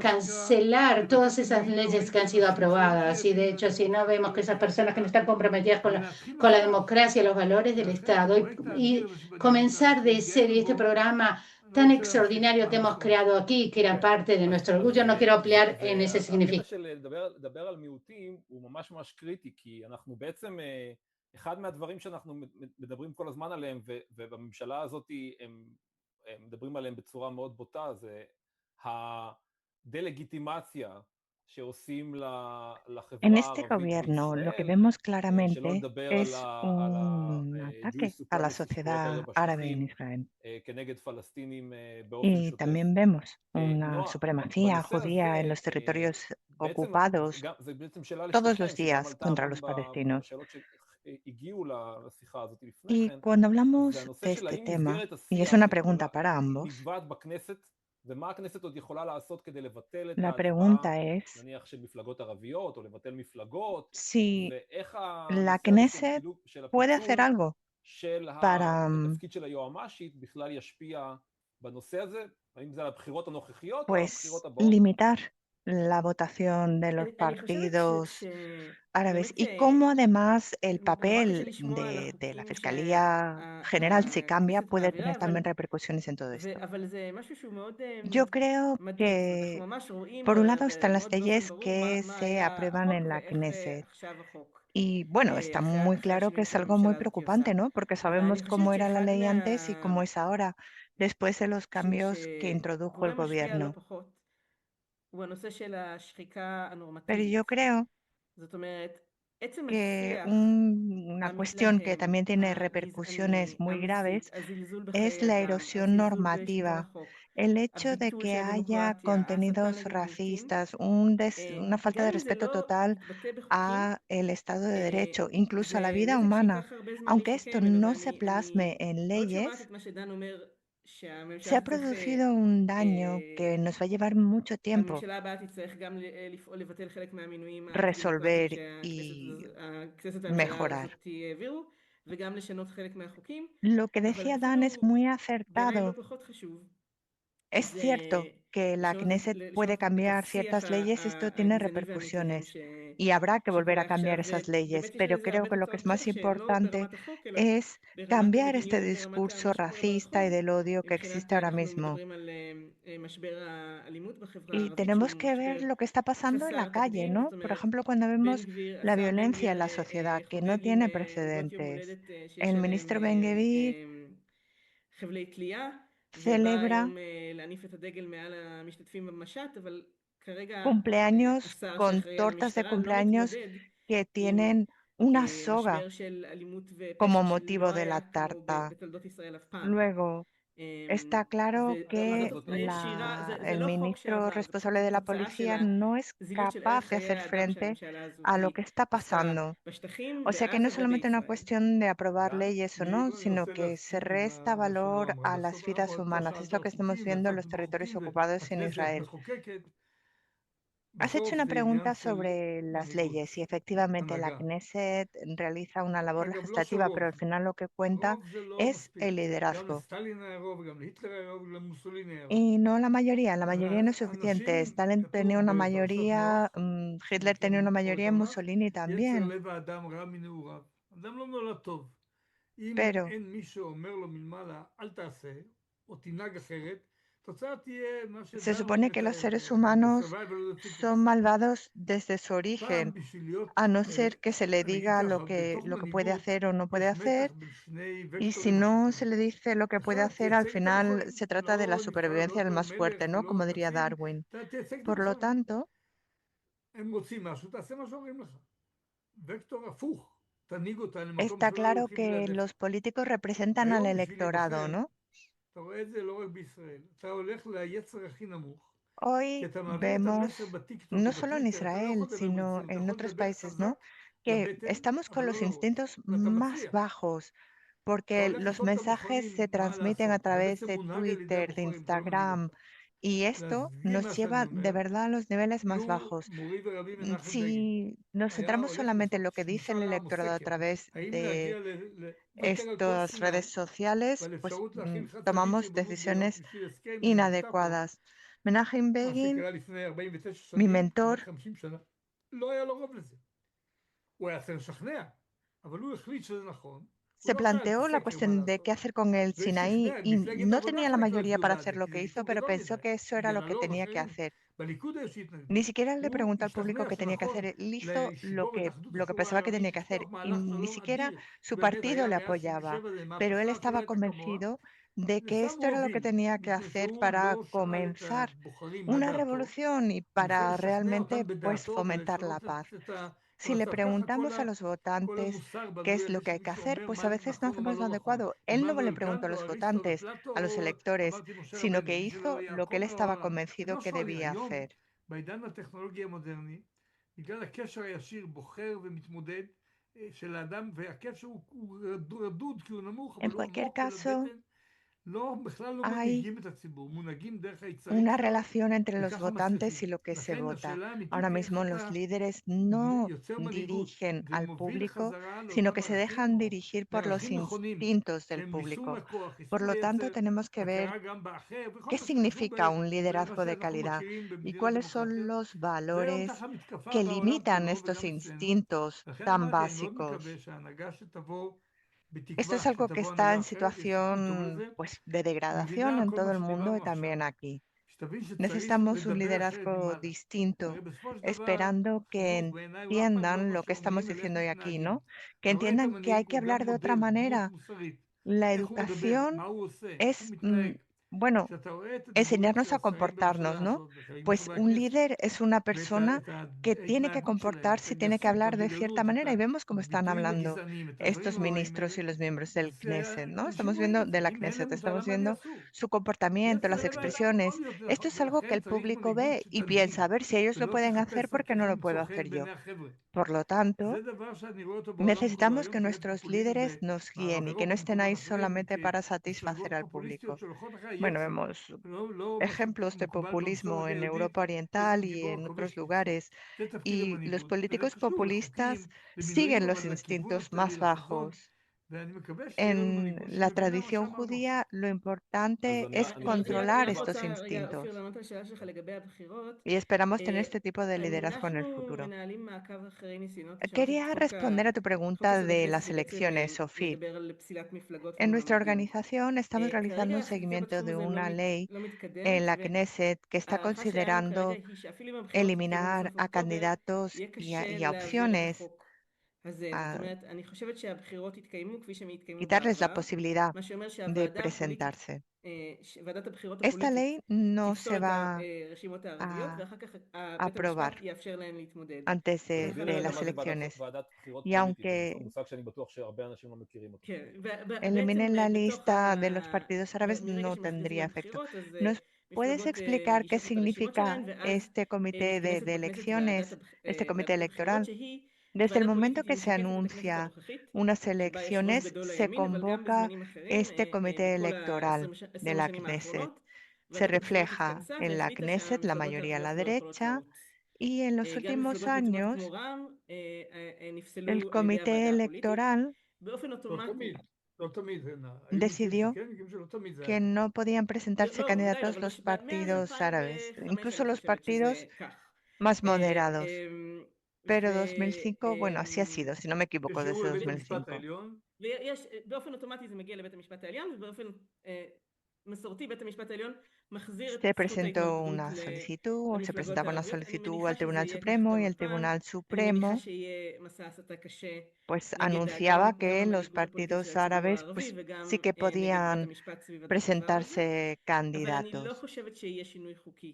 cancelar todas esas leyes que han sido aprobadas. Y de hecho, si no vemos que esas personas que no están comprometidas con la democracia y los valores del Estado, y comenzar de serie este programa tan extraordinario que hemos creado aquí, que era parte de nuestro orgullo. No quiero ampliar en ese significado. הקטע של לדבר על מיעוטים הוא ממש ממש קריטי, כי אנחנו בעצם, אחד מהדברים שאנחנו מדברים כל הזמן עליהם, ובממשלה הזאת הם מדברים עליהם בצורה מאוד בוטה, זה הדה-לגיטימציה שעושים En לחברה este הערבית gobierno lo que בישראל, vemos שלא claramente לדבר es על un ה-Jewish ataque a la supremacy, שקורה כרגע sociedad árabe en בשטחים, Israel. כנגד פלסטינים באופן Y שוטף. también vemos una נועה, supremacía בנושא judía en הזה, los territorios בעצם ocupados זה בעצם שאלה todos לשתיכן, los שגם días עלתה contra המון los palestinos. בשאלות שהגיעו לשיחה הזאת לפני Y כן, cuando זה hablamos הנושא de של este האם tema, מסגרת y es השיח una pregunta para ambos, נקבעת בכנסת, ומה הכנסת עוד יכולה לעשות כדי לבטל את la ההצבעה, pregunta es נניח של מפלגות ערביות, או לבטל מפלגות, si ואיך la הנושא הזה Knesset של puede hacer הפיצול algo של para, התפקיד של היועמ"שית בכלל ישפיע בנושא הזה, האם זה על הבחירות הנוכחיות או על הבחירות pues, הבאות? limitar la votación de los אני חושבת partidos árabes שבאמת y cómo además el נורא קשה papel לשמוע על de la החוקים Fiscalía General, si cambia, שהכנסת puede מעבירה, tener también repercusiones en todo esto. אבל זה משהו שהוא מאוד Yo creo מדאיג, זאת אומרת, אנחנו que, ממש רואים, por un lado, זה están las מאוד באופן leyes ברור que מה se היה aprueban החוק en la ואיך Knesset. עכשיו החוק, Y bueno, está muy אחרי claro que השינויים es algo muy שהממשלה הזאת עושה. preocupante, ¿no? Porque ואני sabemos cómo חושבת era la שאחד ley antes y cómo es ahora, después de los cambios que introdujo el שגורם משפיע לא gobierno. פחות, הוא הנושא של השחיקה Pero הנורמטיבית. yo creo זאת אומרת, עצם que השיח una cuestión que המתלהם, también tiene הגזעני, repercusiones muy המסית, graves הזלזול es בחיי la אדם, erosión הזלזול בשלטון normativa, החוק, el hecho de הביטול que של haya הדמוקרטיה, ההסתה contenidos נגד מיעוטים, racistas, una falta גם de אם זה respeto לא total יתבטא בחוקים, a el Estado de Derecho, incluso a la זה vida נזק humana. שייקח הרבה זמן Aunque esto להתרוקן ממנו, no se ואני plasme en מאוד שומעת leyes, את מה שדן אומר, se שהממשלה ha תצטרך, producido un daño que nos va a llevar mucho tiempo הממשלה הבאה תצטרך גם לפעול לבטל חלק מהמינויים האנטי-דמוקרטיים resolver y שהכנסת והממשלה mejorar. הזאת העבירו, וגם לשנות חלק מהחוקים, Lo que אבל decía Dan es אפילו muy בעיניי לא acertado. פחות חשוב, Es זה cierto que la Knesset puede לשנות את cambiar השיח ciertas leyes, esto tiene הגזעני והמתלהם repercusiones y habrá que volver a שקורה cambiar עכשיו, esas leyes, ובאמת יש pero לזה creo הרבה que lo que תוצאות es más בשטח שהן לא importante ברמת החוק, אלא es ברמת cambiar este המדיניות וברמת discurso מה שקורה racista y ברחוב, del odio que מבחינת existe ahora אנחנו mismo. מדברים על משבר האלימות בחברה Y הערבית, שהוא tenemos que ver משבר lo que está pasando en la חסר calle, תקדים, זאת ¿no? Por אומרת, ejemplo, cuando vemos la השר בן violencia גביר en la sociedad, que no חוגג עם tiene עוגות יום precedentes. הולדת שיש El עליהם ministro Ben-Gvir חבלי תלייה, ובא celebra היום להניף את הדגל מעל המשתתפים במשט, אבל כרגע cumpleaños השר con שאחראי על tortas de המשטרה לא cumpleaños מתמודד que עם tienen una soga משבר של אלימות como ופשע שלא motivo de היה la כמוהו tarta. בתולדות ישראל אף פעם. Luego, está claro אגב, que זאת ותוצאה ישירה, זה el לא חוק ministro שעבר, responsable זו de la תוצאה של policía no es הזילות של ערך capaz de חיי hacer האדם frente שהממשלה הזאת a lo que está עושה pasando. בשטחים O sea que no es בעזה solamente una ובישראל. cuestión de aprobar דן, leyes o אני no, אני sino רוצה que se להסכים עם resta מה שנועה valor אמרה. a las בסוף vidas אתה humanas. Es שאלת lo על que estamos חוקים viendo en ועסקנו los territorios בחוקים, ocupados en והכנסת Israel. מחוקקת. Has hecho בסוף una זה עניין pregunta של sobre las מנהיגות, leyes y efectivamente la הנהגה. Knesset realiza una labor אגב, לא legislativa, pero שרוב. al final lo que cuenta רוב זה לא es מספיק. el גם liderazgo. לסטלין היה רוב, גם להיטלר היה rוב, גם למוסוליני היה רוב. Y no la mayoría no es suficiente. אנשים, Stalin tenía כתוב una בפרשת mayoría, נוח, Hitler tenía una mayoría y אמר, Mussolini יצר también. לב האדם רע מנעוריו. אדם לא נולד טוב. אם Pero אין מי שאומר לו מלמעלה, אל תעשה, או תנהג אחרת, התוצאה תהיה מה se שדן supone que los מתאר, seres the humanos survival of the son fittest. malvados desde su פעם origen, בשביל להיות, a no ser que se le אני אגיד diga ככה, בתוך lo que puede מנהיגות hacer o no puede יש מתח hacer, בין שני y si וקטורים no הפוכים. se le dice lo que puede אחד hacer, al תייצג את final הבוחרים, se trata de la לא נבחר לא supervivencia del אתה más fuerte, מלך ¿no? Como ולא diría נציב, Darwin. אתה תייצג את Por lo הבוחרים. tanto, הם רוצים משהו, תעשה מה שאומרים לך. וקטור הפוך, תנהיג אותה למקום está שלא claro הולכים que בלעדיך. los políticos representan al היום בשביל electorado, להיבחר, ¿no? אתה רואה את זה לא רק בישראל, אתה הולך ליצר הכי נמוך, כי Hoy אתה מעביר את vemos, המסר בטיקטוק no או solo en בטוויטר, אתה לא יכול Israel, לדבר sino ברצינות, אתה en יכול otros לדבר países, ¿no? חזק Que לבטן, estamos con אבל los לא לראש, instintos ואתה más מצליח. bajos, אתה porque הולך los לשאול את mensajes הבוחרים se מה transmiten a לעשות, אתה través בעצם de מונהג על ידי Twitter, de הבוחרים, אתה לא מנהיג Instagram, אותם. y esto להסביר nos מה שאני lleva de אומר, verdad a los niveles más לו bajos. מורי ורבי מנחם בגין Si nos היה centramos הולך solamente en לעשות lo que dice el משאל עם או electorado a סקר, través האם de להגיע לוותר על כל estas redes סיני sociales, ועל pues אפשרות להכיל חד צדדית tomamos ריבונות באיראן decisiones בשביל הסכם עם דיקטטור, inadecuadas. Menachem מה Begin, שקרה לפני 49 mi שנים, mentor, כמעט 50 שנה, לא היה לו רוב לזה. הוא היה צריך לשכנע, אבל הוא החליט שזה נכון, se planteó la cuestión de qué hacer con el Sinaí y no tenía la mayoría para hacer lo que hizo, pero pensó que eso era lo que tenía que hacer. Ni siquiera le preguntó al público qué tenía que hacer. Él hizo lo que pensaba que tenía que hacer y ni siquiera su partido le apoyaba. Pero él estaba convencido de que esto era lo que tenía que hacer para comenzar una revolución y para realmente pues fomentar la paz. Si le preguntamos a los votantes qué es lo que hay que hacer, pues a veces no hacemos lo adecuado. Él no le preguntó a los votantes, a los electores, sino que hizo lo que él estaba convencido que debía hacer. בעידן הטכנולוגיה המודרני, בגלל הקשר הישיר בוחר ומתמודד של האדם, והקשר הוא רדוד כי הוא נמוך, En אבל הוא cualquier עמוק caso, ולבטן, בכלל לא hay מנהיגים את הציבור, מונהגים דרך היצרים una שלו, relación entre los וככה votantes מצליחים. y lo que se לכן vota. השאלה האמיתית Ahora היא איך mismo los אתה líderes no יוצר מנהיגות dirigen al ומוביל público, חזרה sino לאותם que se ערכים, dejan dirigir por los לערכים נכונים, instintos del שהם ריסון público. הכוח, Por ריסון lo tanto, היצר, tenemos que ver הכרה גם באחר, וכל qué מה שקשור significa un במה liderazgo de שאנחנו calidad מכירים y במדינות cuáles son דמוקרטיות. los זה valores תחת מתקפה que בעולם limitan כולו estos וגם אצלנו. instintos לכן tan אמרתי, אני מאוד básicos. מקווה שההנהגה שתבוא Esto es בתקווה algo que שתבוא está הנהגה en אחרת, יש סיכוי טוב situación לזה, pues, de מבינה degradación en כל todo מה el mundo y שדיברנו עכשיו. también aquí. שתבין שצריך Necesitamos un לדבר אחרת liderazgo מלמעלה. distinto, הרי בסופו של דבר, esperando que חינוך בעיניי הוא אף פעם לא entiendan אומר lo que שאומרים estamos על איך diciendo hoy aquí, מתנהגים. ¿no? Que אתה רואה את entiendan que hay המנהיג, que הוא גם hablar de otra מודל, דמות manera. מוסרית. La איך הוא מדבר, educación מה הוא עושה, איך es, הוא מתנהג. bueno, כשאתה רואה את הדמויות enseñarnos של a השרים comportarnos, בממשלה ¿no? הזאת, וחלק Pues מחברי un הכנסת, líder es una ואת persona que tiene que ההתנהגות שלהם, comportarse y את tiene que הגסות, את hablar de cierta הבריונות, manera y vemos cómo están הביטויים hablando הגזעניים, את הדברים estos הרעים ministros האלה, y los miembros del אז Knesset, ¿no? אנשים Estamos רואים viendo את זה. de la אם אין Knesset, להם מושג estamos מה אני viendo אסור. su comportamiento, las זה דבר expresiones. מאוד להיות Esto es algo que ולכן el צריך público מנהיגות ve y שתנהיג, piensa, a ver si ellos lo ולא pueden hacer, תחפש ¿por רק qué no איך lo puedo למצוא חן hacer yo? בעיני החבר'ה. Por lo tanto, זה דבר שאני רואה אותו בעולם כולו. necesitamos היום que תראה nuestros פופוליזם líderes nos guíen y que no באירופה estén ahí ובמקומות אחרים, solamente para כמפלגות satisfacer al פופוליסטיות público. שהולכות אחרי Bueno, היצר. vemos לא מה ejemplos de שמקובל במסורת populismo en היהודית, Europa Oriental איזשהו y גיבור en כובש otros נצחי. lugares, זה תפקיד y los המנהיגות, וזה políticos קשור populistas לחוקים, siguen למינויים, los אבל לכיוון instintos הכללי, más לחזון, bajos. ואני מקווה שתהיה לנו En מנהיגות la שמבינה מה tradición שאמרנו עכשיו. judía, lo אז importante אני, es אני, אני controlar רק estos רוצה, רגע, אופיר, instintos. לענות על השאלה שלך לגבי הבחירות. Y esperamos tener este tipo de liderazgo en el אנחנו futuro. מנהלים מעקב אחרי ניסיונות לשנות את Quería responder a tu חוק pregunta יסוד de הכנסת, las שבעצם elecciones, Sofía. מדבר על פסילת מפלגות En nuestra ומועמדים. organización estamos realizando כרגע un החקיקה seguimiento בתחום de הזה una ley לא מתקדמת, en la Knesset que está וההערכה שלנו כרגע considerando היא שאפילו אם הבחירות יתקיימו eliminar בסוף a אוקטובר, candidatos יהיה y קשה a להעביר את opciones החוק הזה. זאת a אומרת, אני חושבת שהבחירות יתקיימו כפי שהם התקיימו quitarles la בעבר, posibilidad מה שאומר de שהוועדה הפוליטית, presentarse. ועדת הבחירות Esta הפוליטית ley no תפסול se את va הרשימות הערביות, a ואחר כך בית aprobar המשפט יאפשר להן להתמודד. antes תסביר de רגע las מה זה elecciones. ועדת בחירות Y פוליטית, זה aunque מושג שאני בטוח שהרבה אנשים לא מכירים אותו. כן, eliminen la בתוך lista de los partidos árabes, מרגע no שמכריזים tendría על efecto. בחירות, אז ¿Nos puedes מפלגות explicar qué מגישות את הרשימות significa שלהן, ואז este comité מתכנסת de בכנסת elecciones, este comité ועדת הבחירות, electoral? שהיא Desde el ועדה momento פוליטית, היא que se משקפת את הכנסת anuncia הנוכחית, unas שבה יש רוב elecciones, גדול se לימין, אבל גם convoca בזמנים אחרים, este comité בכל electoral de ה-20 la השנים Knesset. האחרונות. Se ועדת הבחירות refleja התכנסה en la והחליטה Knesset, la שהמפלגות mayoría a la הערביות לא יכולות derecha, לרוץ. y en los גם últimos מפלגות מצומקות años כמו רע"מ el נפסלו על ידי comité הוועדה הפוליטית, electoral באופן לא אוטומטי. תמיד, לא תמיד, היו מקרים decidió שכן, מקרים שלא תמיד זה que היה. no podían presentarse לא, בוודאי לא, candidatos אבל los מאז partidos árabes, 2005 incluso אני los חושבת שזה partidos כך. más moderados. Pero ו- 2005, bueno, así ha sido, si no me equivoco, כשהוא desde לבית המשפט 2005. העליון, ויש, באופן אוטומטי זה מגיע לבית המשפט העליון, ובאופן מסורתי בית המשפט העליון מחזיר את Se זכות presentó ההתמודדות una solicitud, o se למפלגות presentaba una הערביות. אני solicitud מניחה al שזה Tribunal יהיה כך Supremo גם y el הפעם. Tribunal אני מניחה Supremo שיהיה מסע הסתה קשה pues נגד anunciaba גם que los המנהיגות הפוליטית של partidos הציבור árabes הערבי pues וגם sí que נגד בית podían המשפט סביב הדבר הזה. presentarse אבל אני לא candidatos. חושבת שיהיה שינוי חוקי.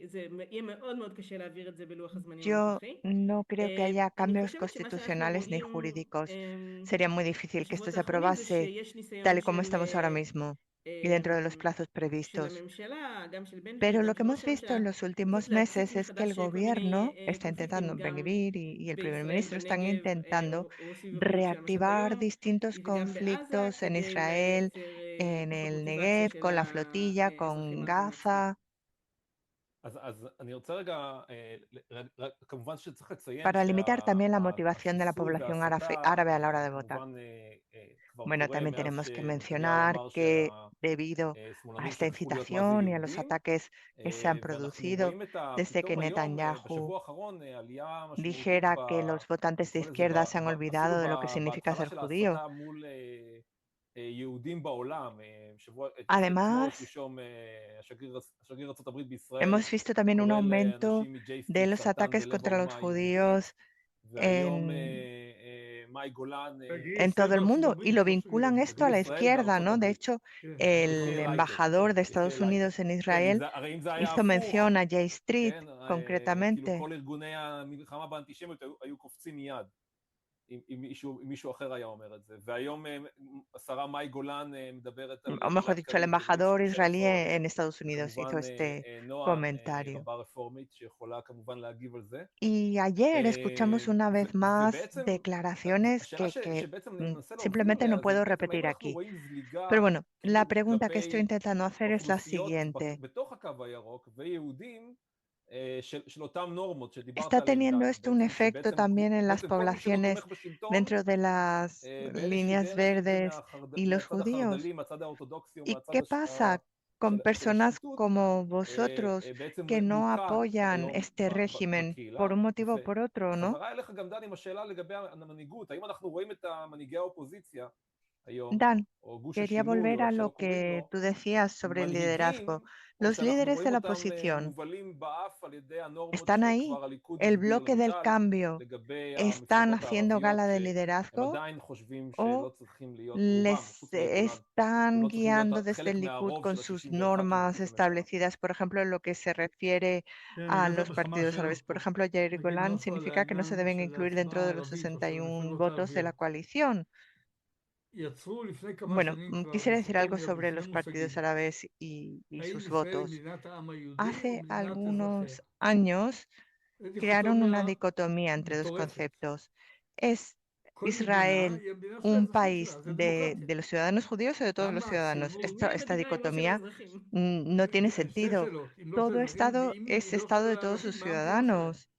זה יהיה מאוד מאוד קשה להעביר את זה בלוח הזמנים Yo הנוכחי. no creo que haya אני cambios חושבת שמה שאנחנו constitucionales ni רואים jurídicos. Sería muy difícil que esto בשבועות se האחרונים זה aprobase שיש tal ניסיון y como של estamos ahora mismo y dentro de los plazos של previstos. הממשלה, גם של בן גביר Pero lo וגם que של hemos ראש visto en הממשלה, los últimos לנסות להצית meses es que el מחדש כל gobierno מיני está קונפליקטים intentando, Ben גם Gvir y el primer בישראל, ministro están בנגב intentando או סביב הגבול של המשט reactivar היום, distintos וגם בעזה, conflictos en כדי אולי Israel, לייצר en פחות el מוטיבציה Negev, של con la flotilla, האזרחים con הערבים להצביע. Gaza. אז אני רוצה רגע, כמובן שצריך לציין Para limitar también la motivación de la שהשיסוי población וההסתה árabe a la hora de votar. כמובן כבר Bueno, קורה también מאז tenemos que שנתניהו mencionar אמר que debido a שמאלנים esta שכחו להיות מה זה incitación y a los יהודים, ataques que se han ואנחנו producido רואים desde que פתאום היום, Netanyahu בשבוע האחרון, עלייה משמעותית dijera que los votantes de נקרא לזה, izquierda se han אפילו olvidado de lo que significa בהתחלה ser של judío. ההסתה מול יהודים בעולם, אתמול או Además, שלשום, השגריר ארצות הברית בישראל hemos visto también un קורא aumento לאנשים מ-J de Street los סרטן ataques בלב contra los האומה היהודית, judíos והיום en, מאי גולן, en todo el mundo y lo vinculan esto שגריר a la ישראל izquierda, בארצות ¿no? De הברית, hecho, יחיאל el לייטר, embajador de יחיאל Estados לייטר. Unidos en כן, Israel הרי אם זה היה hizo הפוך, mención a J Street כן, כאילו concretamente. כל ארגוני המלחמה באנטישמיות היו קופצים מיד, אם מישהו אחר היה אומר את זה. והיום השרה מאי גולן מדברת על O mejor dicho, el כלכלית embajador של israelí הצורך, en Estados Unidos hizo כמובן este נועה, comentario. רבה רפורמית, שיכולה כמובן להגיב על זה. Y ayer escuchamos una vez más ובעצם, declaraciones השאלה que שבעצם ננסה להוביל simplemente אליה, no זה puedo בעצם האם repetir אנחנו aquí. רואים זליגה Pero bueno, la כאילו pregunta que estoy כלפי intentando hacer es la אוכלוסיות siguiente. בתוך הקו הירוק ויהודים של אותם נורמות שדיברת ¿Está עליהם, teniendo דן, esto un efecto también en las בעצם כל מי שלא poblaciones תומך בשלטון, dentro de las líneas בין אם זה verdes y los מהצד judíos? החרד"לי, מהצד האורתודוקסי או ¿Y מהצד qué pasa con של personas השחיתות, como vosotros בעצם que no מוקעת apoyan היום este régimen por בקהילה. un motivo o por otro, no? וחזרה אליך גם דן עם השאלה לגבי המנהיגות, האם אנחנו רואים את מנהיגי האופוזיציה היום, Dan, או גוש quería השינוי, volver או a איך lo שלא קוראים que לו, tú decías sobre el liderazgo. מנהיגים, או Los שאנחנו líderes de רואים la אותם oposición מובלים באף על ידי הנורמות están ahí. שכבר הליכוד El הגדיר, bloque del למשל, cambio לגבי están המפלגות haciendo הערביות, gala de שהם liderazgo עדיין חושבים o שלא צריכים להיות, רובם, les חוץ מאי כולן, están שלא צריכים להיות guiando desde חלק el Likud מהרוב con של sus ה-61 normas שמרכיב את הממשלה. establecidas, por ejemplo, en lo que se refiere a los partidos árabes. Por ejemplo, Yair Golan significa que no se deben incluir dentro de los 61 votos de la coalición. Bueno, quisiera decir algo sobre los partidos árabes y sus votos. Hace algunos años crearon una dicotomía entre dos conceptos. ¿Es Israel un país de los ciudadanos judíos o de todos los ciudadanos? Esta dicotomía no tiene sentido. Todo Estado es Estado de todos sus ciudadanos.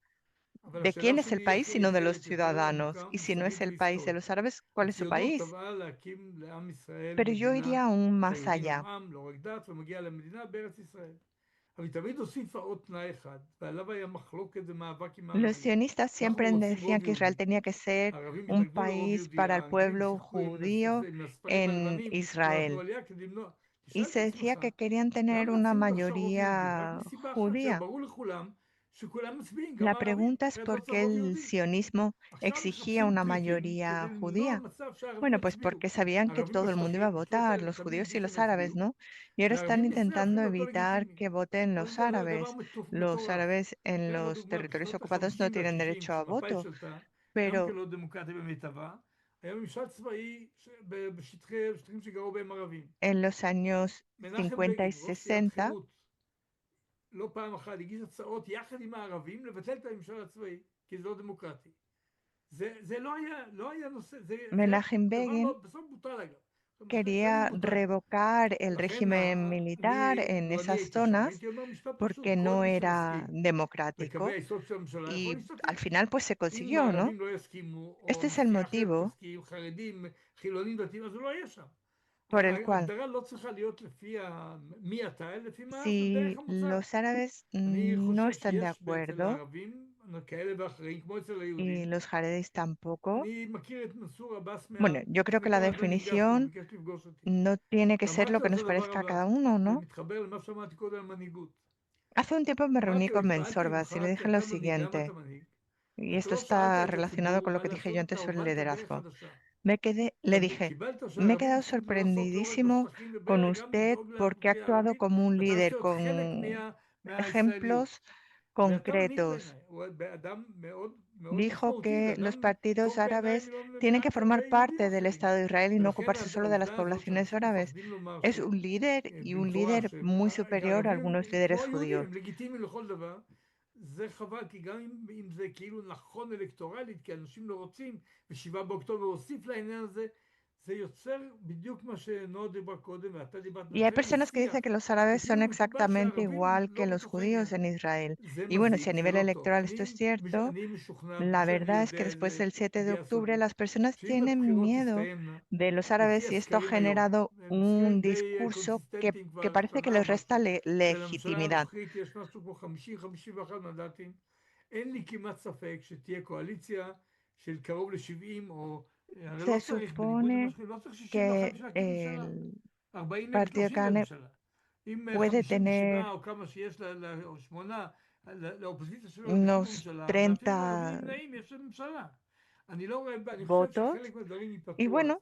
¿De quién es el país sino de los ciudadanos? Y si no es el país de los árabes, ¿cuál es su país? Pero yo iría aún más allá. Los sionistas siempre decían que Israel tenía que ser un país para el pueblo judío en Israel. Y se decía que querían tener una mayoría judía. La pregunta es por qué el sionismo exigía una mayoría judía. Bueno, pues porque sabían que todo el mundo iba a votar, los judíos y los árabes, ¿no? Y ahora están intentando evitar que voten los árabes. Los árabes en los territorios ocupados no tienen derecho a voto, pero en los años 50 y 60, לא פעם אחת הגיש הצעות יחד עם הערבים לבטל את הממשל הצבאי, כי זה לא דמוקרטי. זה לא היה נושא, זה Menachem דבר Begin בסוף בוטל אגב. quería revocar el régimen militar en esas zonas porque no era democrático y al final pues se consiguió, ¿no? Este es el motivo por el cual si los árabes no están de acuerdo y los jaredis tampoco, bueno, yo creo que la definición no tiene que ser lo que nos parezca a cada uno, ¿no? Hace un tiempo me reuní con Mensorbas y le dije lo siguiente, y esto está relacionado con lo que dije yo antes sobre el liderazgo. Le dije, me he quedado sorprendidísimo con usted porque ha actuado como un líder, con ejemplos concretos. Dijo que los partidos árabes tienen que formar parte del Estado de Israel y no ocuparse solo de las poblaciones árabes. Es un líder y un líder muy superior a algunos líderes judíos. זה חבל, כי גם אם זה כאילו נכון אלקטורלית, כי אנשים לא רוצים, ו7 באוקטובר הוסיף לעניין הזה, Y hay personas que dicen que los árabes son exactamente igual que los judíos en Israel. Y bueno, si a nivel electoral esto es cierto, la verdad es que después del 7 de octubre las personas tienen miedo de los árabes y esto ha generado un discurso que parece que les resta legitimidad. Se supone que el partido Kane puede tener unos 30 votos y bueno,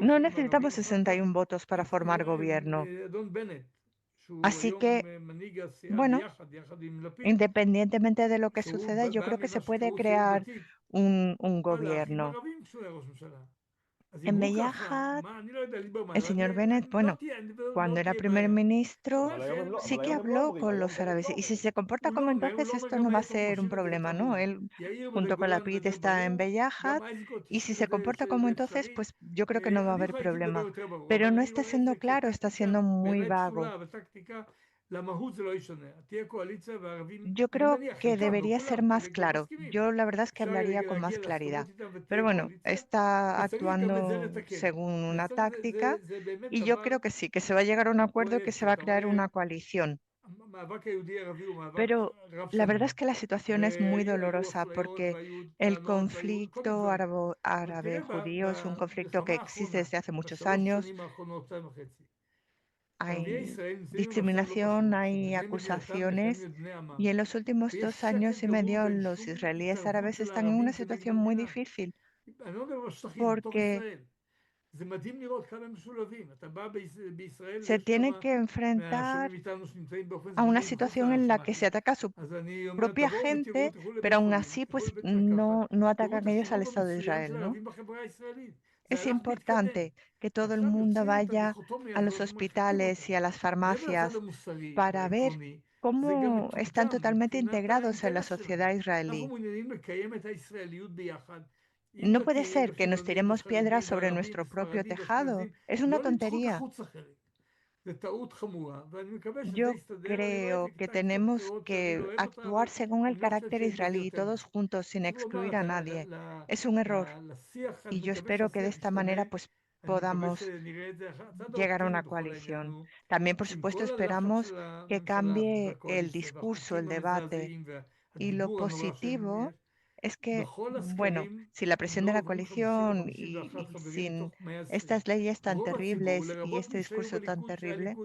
no necesitamos 61 votos para formar gobierno. Así que, bueno, independientemente de lo que suceda, yo creo que se puede crear un gobierno. En Beyahat, el señor Bennett, bueno, cuando era primer ministro, sí que habló con los árabes. Y si se comporta como entonces, esto no va a ser un problema, ¿no? Él, junto con la PID, está en Beyahat. Y si se comporta como entonces, pues yo creo que no va a haber problema. Pero no está siendo claro, está siendo muy vago. Yo creo que debería ser más claro. Yo la verdad es que hablaría con más claridad. Pero bueno, está actuando según una táctica y yo creo que sí, que se va a llegar a un acuerdo y que se va a crear una coalición. Pero la verdad es que la situación es muy dolorosa porque el conflicto árabe-judío es un conflicto que existe desde hace muchos años. Hay discriminación, hay acusaciones y en los últimos 2 años y medio los israelíes árabes están en una situación muy difícil porque se tienen que enfrentar a una situación en la que se ataca a su propia gente, pero aún así pues no atacan ellos al Estado de Israel, ¿no? Es importante que todo el mundo vaya a los hospitales y a las farmacias para ver cómo están totalmente integrados en la sociedad israelí. No puede ser que nos tiremos piedras sobre nuestro propio tejado. Es una tontería. Yo creo que tenemos que actuar según el carácter israelí, todos juntos, sin excluir a nadie. Es un error. Y yo espero que de esta manera pues podamos llegar a una coalición. También, por supuesto, esperamos que cambie el discurso, el debate. Y lo positivo es que, bueno, sin la presión de la coalición y sin estas leyes tan terribles y este discurso tan terrible,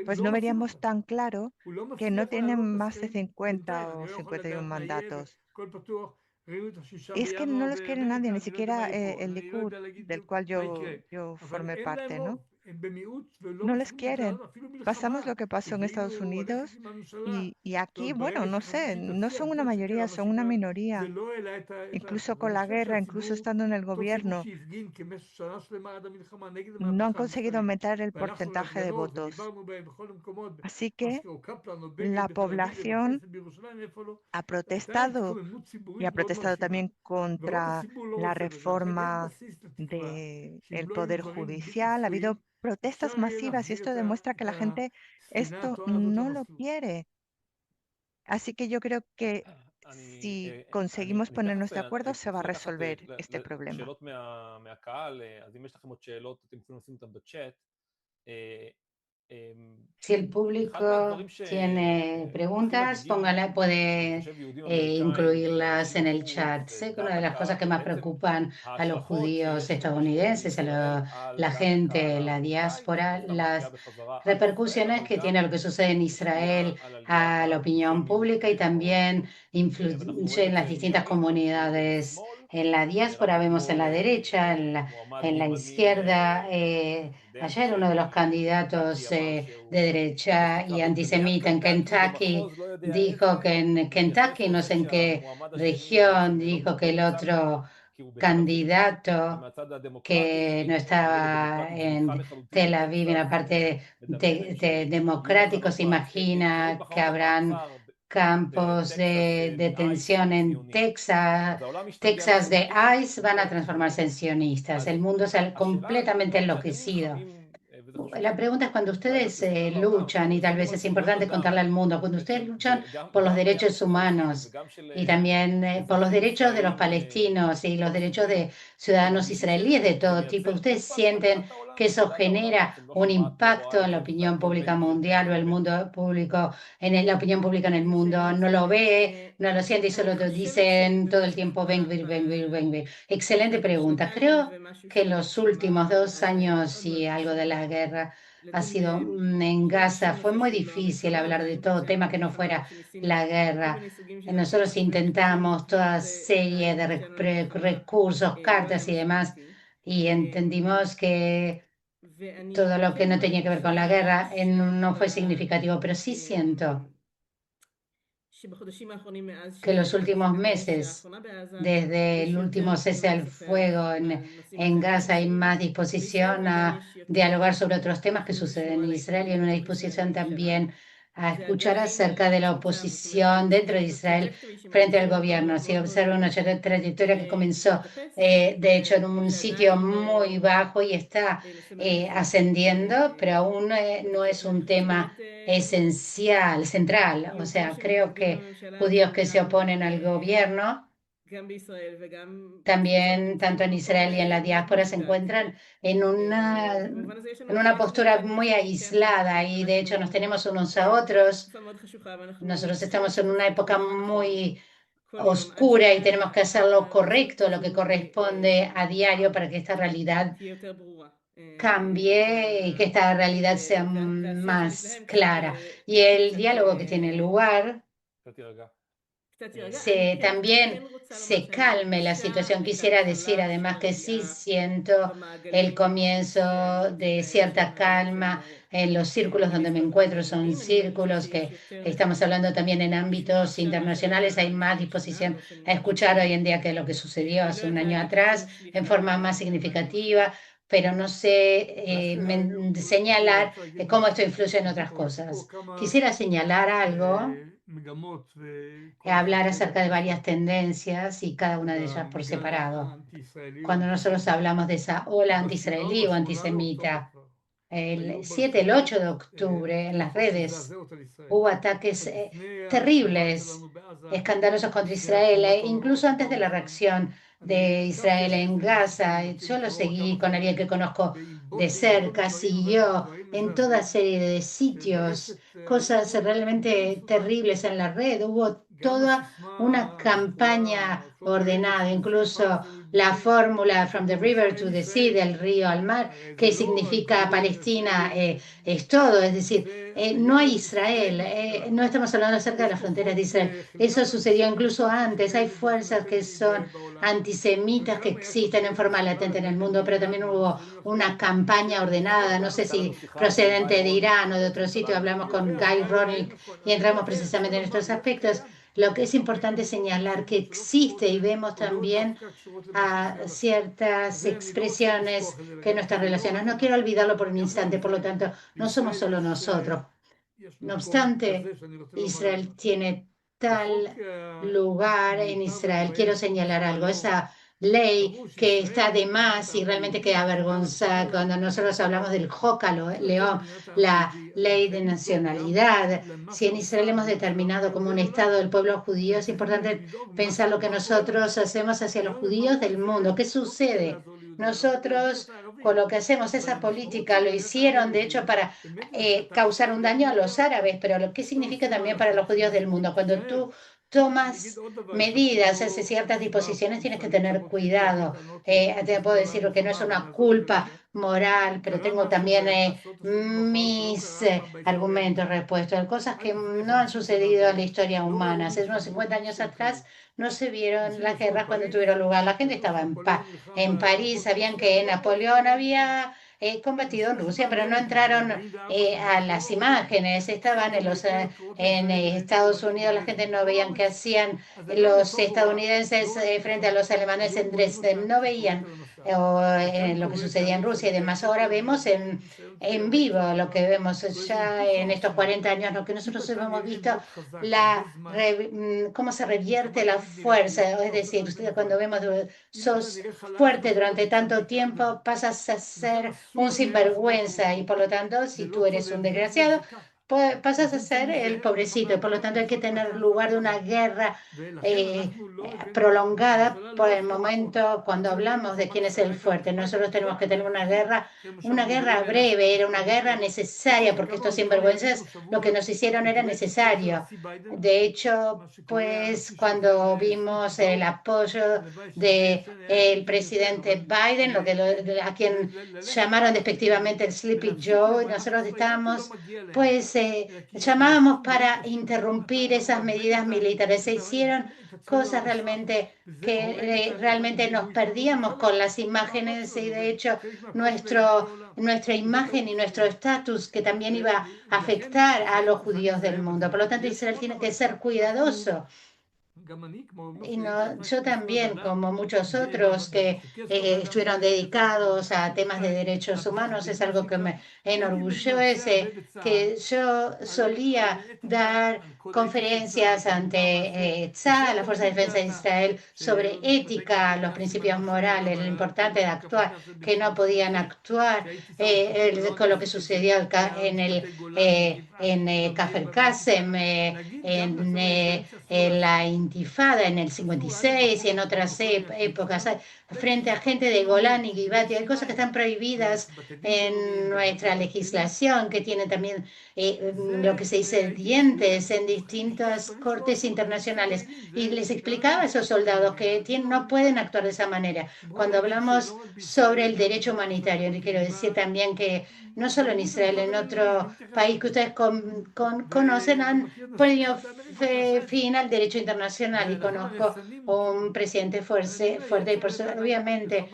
pues no veríamos tan claro que no tienen más de 50 o 51 mandatos. Y es que no los quiere nadie, ni siquiera el Likud, del cual yo formé parte, ¿no? No les quieren. Pasamos lo que pasó en Estados Unidos y aquí, bueno, no sé, no son una mayoría, son una minoría. Incluso con la guerra, incluso estando en el gobierno, no han conseguido aumentar el porcentaje de votos. Así que la población ha protestado y ha protestado también contra la reforma del Poder Judicial. Ha habido protestas masivas y esto demuestra que la gente esto no lo quiere. Así que yo creo que si conseguimos ponernos de acuerdo, se va a resolver este problema. שאלות מהקהל, אז אם יש לכם עוד שאלות, אתם יכולים לשים אותן בצ'אט. Si el público tiene preguntas, puede incluirlas en el chat. Sé que una de las cosas que más preocupan a los judíos estadounidenses, a la gente, la diáspora, las repercusiones que tiene lo que sucede en Israel a la opinión pública y también influye en las distintas comunidades. En la diáspora vemos en la derecha, en la izquierda. Ayer uno de los candidatos de derecha y antisemita en Kentucky dijo que en Kentucky, no sé en qué región, dijo que el otro candidato que no estaba en Tel Aviv, en la parte de democráticos, imagina que habrán campos de detención en Texas de ICE van a transformarse en sionistas. El mundo se ha completamente enloquecido. La pregunta es cuando ustedes luchan, y tal vez es importante contarle al mundo, cuando ustedes luchan por los derechos humanos y también por los derechos de los palestinos y los derechos de ciudadanos israelíes de todo tipo, ¿ustedes sienten que eso genera un impacto en la opinión pública mundial o el mundo público, la opinión pública en el mundo? ¿No lo ve, no lo siente y solo te dicen todo el tiempo Ben Gvir, Ben Gvir, Ben Gvir? Excelente pregunta. Creo que los últimos 2 años y algo de la guerra ha sido en Gaza, fue muy difícil hablar de todo tema que no fuera la guerra. Nosotros intentamos toda serie de recursos, cartas y demás, y entendimos que todo lo que no tenía que ver con la guerra no fue significativo, pero sí siento que los últimos meses, desde el último cese al fuego en Gaza, hay más disposición a dialogar sobre otros temas que suceden en Israel y en una disposición también a escuchar acerca de la oposición dentro de Israel frente al gobierno. Si observa una trayectoria que comenzó, de hecho, en un sitio muy bajo y está ascendiendo, pero aún no es un tema esencial, central. O sea, creo que judíos que se oponen al gobierno, también tanto en Israel y en la diáspora, se encuentran en una postura muy aislada y de hecho nos tenemos unos a otros. Nosotros estamos en una época muy oscura y tenemos que hacer lo correcto, lo que corresponde a diario para que esta realidad cambie y que esta realidad sea más clara. Y el diálogo que tiene lugar también se calme la situación. Quisiera decir además que sí siento el comienzo de cierta calma en los círculos donde me encuentro. Son círculos que estamos hablando también en ámbitos internacionales. Hay más disposición a escuchar hoy en día que lo que sucedió hace un año atrás en forma más significativa, pero no sé señalar cómo esto influye en otras cosas. Quisiera señalar algo, hablar acerca de varias tendencias y cada una de ellas por separado. Cuando nosotros hablamos de esa ola anti-israelí o antisemita, el 7, el 8 de octubre en las redes hubo ataques terribles, escandalosos contra Israel, incluso antes de la reacción de Israel en Gaza. Yo lo seguí con alguien que conozco de cerca, siguió en toda serie de sitios, cosas realmente terribles en la red. Hubo toda una campaña ordenada, incluso la fórmula From the River to the Sea, del río al mar, que significa Palestina, es todo, es decir, no hay Israel, no estamos hablando acerca de las fronteras de Israel, eso sucedió incluso antes. Hay fuerzas que son antisemitas que existen en forma latente en el mundo, pero también hubo una campaña ordenada, no sé si procedente de Irán o de otro sitio. Hablamos con Guy Ronick y entramos precisamente en estos aspectos. Lo que es importante señalar que existe y vemos también a ciertas expresiones que no están relacionadas. No quiero olvidarlo por un instante, por lo tanto, no somos solo nosotros. No obstante, Israel tiene tal lugar en Israel. Quiero señalar algo, esa ley que está de más y realmente que avergonza cuando nosotros hablamos del Joca León, la ley de nacionalidad. Si en Israel hemos determinado como un Estado del pueblo judío, es importante pensar lo que nosotros hacemos hacia los judíos del mundo. ¿Qué sucede? Nosotros, con lo que hacemos, esa política, lo hicieron de hecho para causar un daño a los árabes, pero ¿qué significa también para los judíos del mundo? Cuando tú tomas medidas, haces ciertas disposiciones, tienes que tener cuidado. Te puedo decir que no es una culpa moral, pero tengo también mis argumentos respuestos a cosas que no han sucedido en la historia humana. Hace unos 50 años atrás no se vieron las guerras cuando tuvieron lugar. La gente estaba en París, sabían que en Napoleón había combatido en Rusia, pero no entraron a las imágenes. Estaban en Estados Unidos, la gente no veían qué hacían los estadounidenses frente a los alemanes en Dresden, no veían lo que sucedía en Rusia y demás. Ahora vemos en vivo lo que vemos ya en estos 40 años, lo que nosotros hemos visto, cómo se revierte la fuerza. Es decir, ustedes cuando vemos sos fuerte durante tanto tiempo, pasas a ser un sinvergüenza y por lo tanto, si tú eres un desgraciado, pasas a ser el pobrecito y por lo tanto hay que tener lugar de una guerra prolongada por el momento cuando hablamos de quién es el fuerte. Nosotros tenemos que tener una guerra breve, era una guerra necesaria porque estos sinvergüenzas lo que nos hicieron era necesario. De hecho, pues cuando vimos el apoyo del presidente Biden, a quien llamaron despectivamente el Sleepy Joe, nosotros estábamos pues llamábamos para interrumpir esas medidas militares. Se hicieron cosas realmente que realmente nos perdíamos con las imágenes y de hecho nuestra imagen y nuestro estatus que también iba a afectar a los judíos del mundo. Por lo tanto, Israel tiene que ser cuidadoso. Y yo también, como muchos otros que estuvieron dedicados a temas de derechos humanos, es algo que me enorgullece, que yo solía dar conferencias ante tzal, la Fuerza de Defensa de Israel, sobre ética, los principios morales, lo importante de actuar, que no podían actuar, con lo que sucedió en Kafir Qasem, en la Intifada en el 56 y en otras épocas, frente a gente de Golán y Givati. Hay cosas que están prohibidas en nuestra legislación, que tienen también lo que se dice dientes en distintas cortes internacionales. Y les explicaba a esos soldados que no pueden actuar de esa manera. Cuando hablamos sobre el derecho humanitario, le quiero decir también que no solo en Israel, en otro país que ustedes conocen, han ponido fin al derecho internacional y conozco un presidente fuerte y obviamente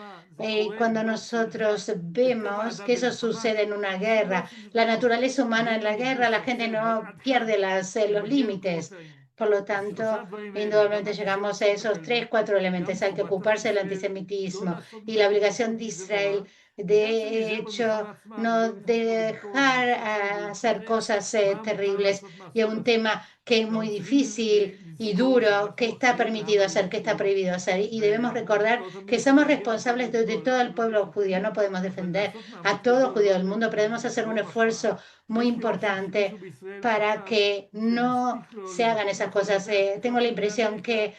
cuando nosotros vemos que eso sucede en una guerra, la naturaleza humana en la guerra, la gente no pierde los límites. Por lo tanto, indudablemente llegamos a esos 4 elementos. Hay que ocuparse del antisemitismo y la obligación de Israel, de hecho, no dejar hacer cosas terribles y es un tema que es muy difícil y duro, que está permitido hacer, que está prohibido hacer. Y debemos recordar que somos responsables de todo el pueblo judío. No podemos defender a todo judío del mundo, pero debemos hacer un esfuerzo muy importante para que no se hagan esas cosas. Tengo la impresión que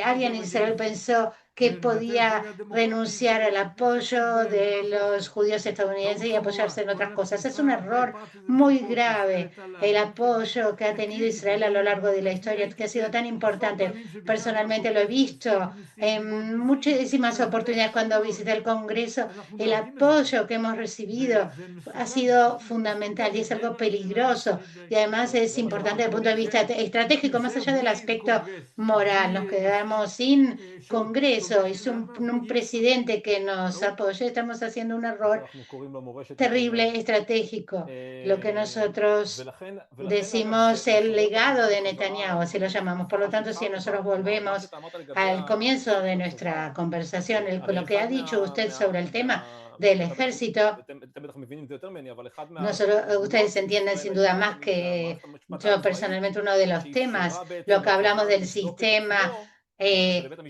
alguien en Israel pensó que podía renunciar al apoyo de los judíos estadounidenses y apoyarse en otras cosas. Es un error muy grave el apoyo que ha tenido Israel a lo largo de la historia, que ha sido tan importante. Personalmente lo he visto en muchísimas oportunidades cuando visité el Congreso. El apoyo que hemos recibido ha sido fundamental y es algo peligroso y además es importante desde el punto de vista estratégico, más allá del aspecto moral. Nos quedamos sin Congreso, es un presidente que nos apoya, estamos haciendo un error terrible estratégico, lo que nosotros decimos el legado de Netanyahu, así lo llamamos. Por lo tanto, si nosotros volvemos al comienzo de nuestra conversación, lo que ha dicho usted sobre el tema del ejército, ustedes entienden sin duda más que yo personalmente. Uno de los temas, lo que hablamos del sistema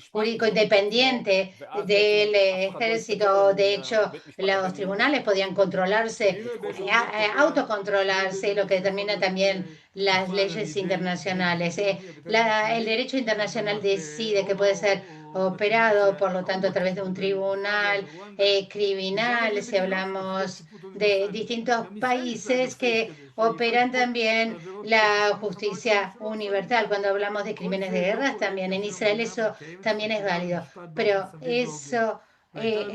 jurídico independiente del ejército. De hecho, los tribunales podían controlarse, autocontrolarse, lo que determina también las leyes internacionales. El derecho internacional decide que puede ser operado, por lo tanto, a través de un tribunal criminal. Si hablamos de distintos países que operan también la justicia universal. Cuando hablamos de crímenes de guerra, también en Israel eso también es válido. Pero eso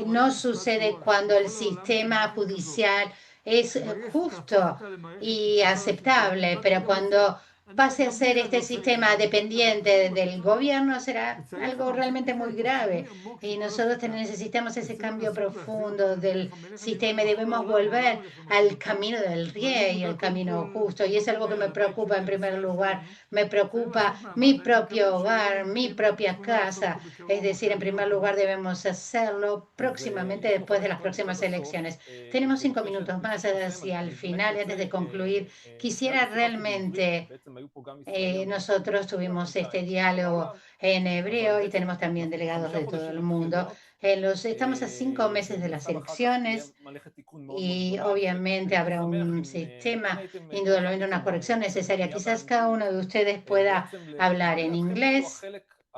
no sucede cuando el sistema judicial es justo y aceptable, pero cuando pase a ser este sistema dependiente del gobierno, será algo realmente muy grave. Y nosotros necesitamos ese cambio profundo del sistema y debemos volver al camino del rey, al camino justo. Y es algo que me preocupa en primer lugar. Me preocupa mi propio hogar, mi propia casa. Es decir, en primer lugar debemos hacerlo próximamente después de las próximas elecciones. Tenemos 5 minutos más hacia el final. Antes de concluir, quisiera realmente, nosotros tuvimos este diálogo en hebreo y tenemos también delegados de todo el mundo. Estamos a 5 meses de las elecciones y obviamente habrá un sistema, indudablemente una corrección necesaria. Quizás cada uno de ustedes pueda hablar en inglés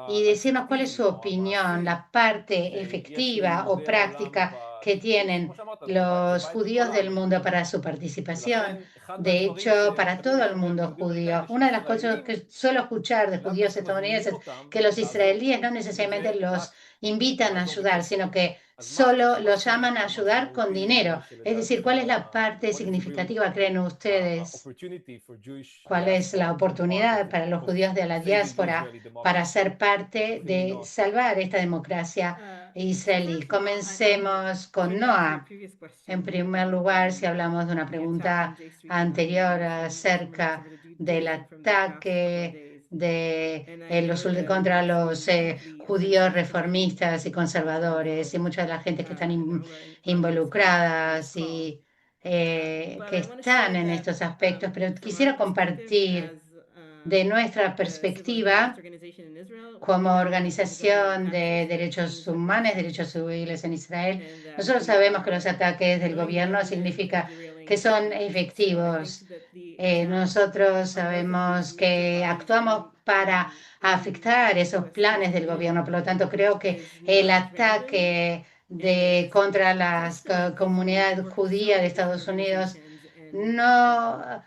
y decirnos cuál es su opinión, la parte efectiva o práctica que tienen los judíos del mundo para su participación. De hecho, para todo el mundo judío. Una de las cosas que suelo escuchar de judíos estadounidenses es que los israelíes no necesariamente los invitan a ayudar, sino que solo los llaman a ayudar con dinero. Es decir, ¿cuál es la parte significativa, creen ustedes? ¿Cuál es la oportunidad para los judíos de la diáspora para ser parte de salvar esta democracia israelí? Comencemos con Noah. En primer lugar, si hablamos de una pregunta anterior acerca del ataque contra los judíos reformistas y conservadores y muchas de las gentes que están involucradas y que están en estos aspectos, pero quisiera compartir de nuestra perspectiva como organización de derechos humanos, derechos civiles en Israel. Nosotros sabemos que los ataques del gobierno significa que son efectivos. Nosotros sabemos que actuamos para afectar esos planes del gobierno, por lo tanto creo que el ataque contra la comunidad judía de Estados Unidos no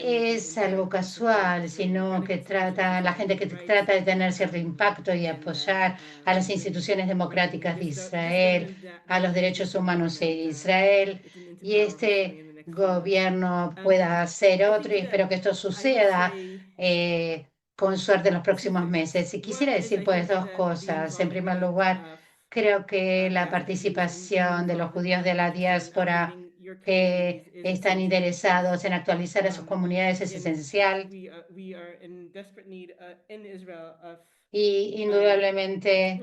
es algo casual, sino que la gente que trata de tener cierto impacto y apoyar a las instituciones democráticas de Israel, a los derechos humanos de Israel, y este gobierno pueda hacer otro, y espero que esto suceda con suerte en los próximos meses. Y quisiera decir pues 2 cosas. En primer lugar, creo que la participación de los judíos de la diáspora que están interesados en actualizar a sus comunidades es esencial. Y indudablemente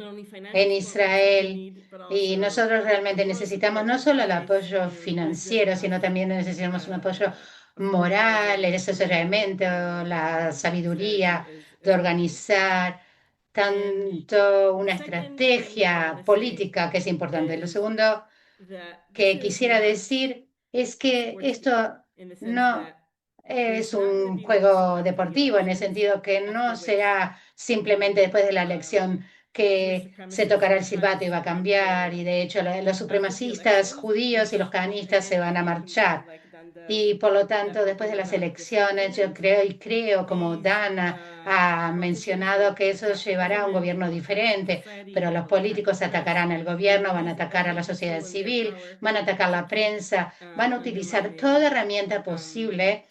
en Israel, y nosotros realmente necesitamos no solo el apoyo financiero, sino también necesitamos un apoyo moral, el asesoramiento, la sabiduría de organizar tanto una estrategia política que es importante. Lo segundo que quisiera decir es que esto no es un juego deportivo, en el sentido que no será simplemente después de la elección que se tocará el silbato y va a cambiar, y de hecho los supremacistas judíos y los canistas se van a marchar. Y por lo tanto, después de las elecciones, yo creo, como Dana ha mencionado, que eso llevará a un gobierno diferente, pero los políticos atacarán al gobierno, van a atacar a la sociedad civil, van a atacar la prensa, van a utilizar toda herramienta posible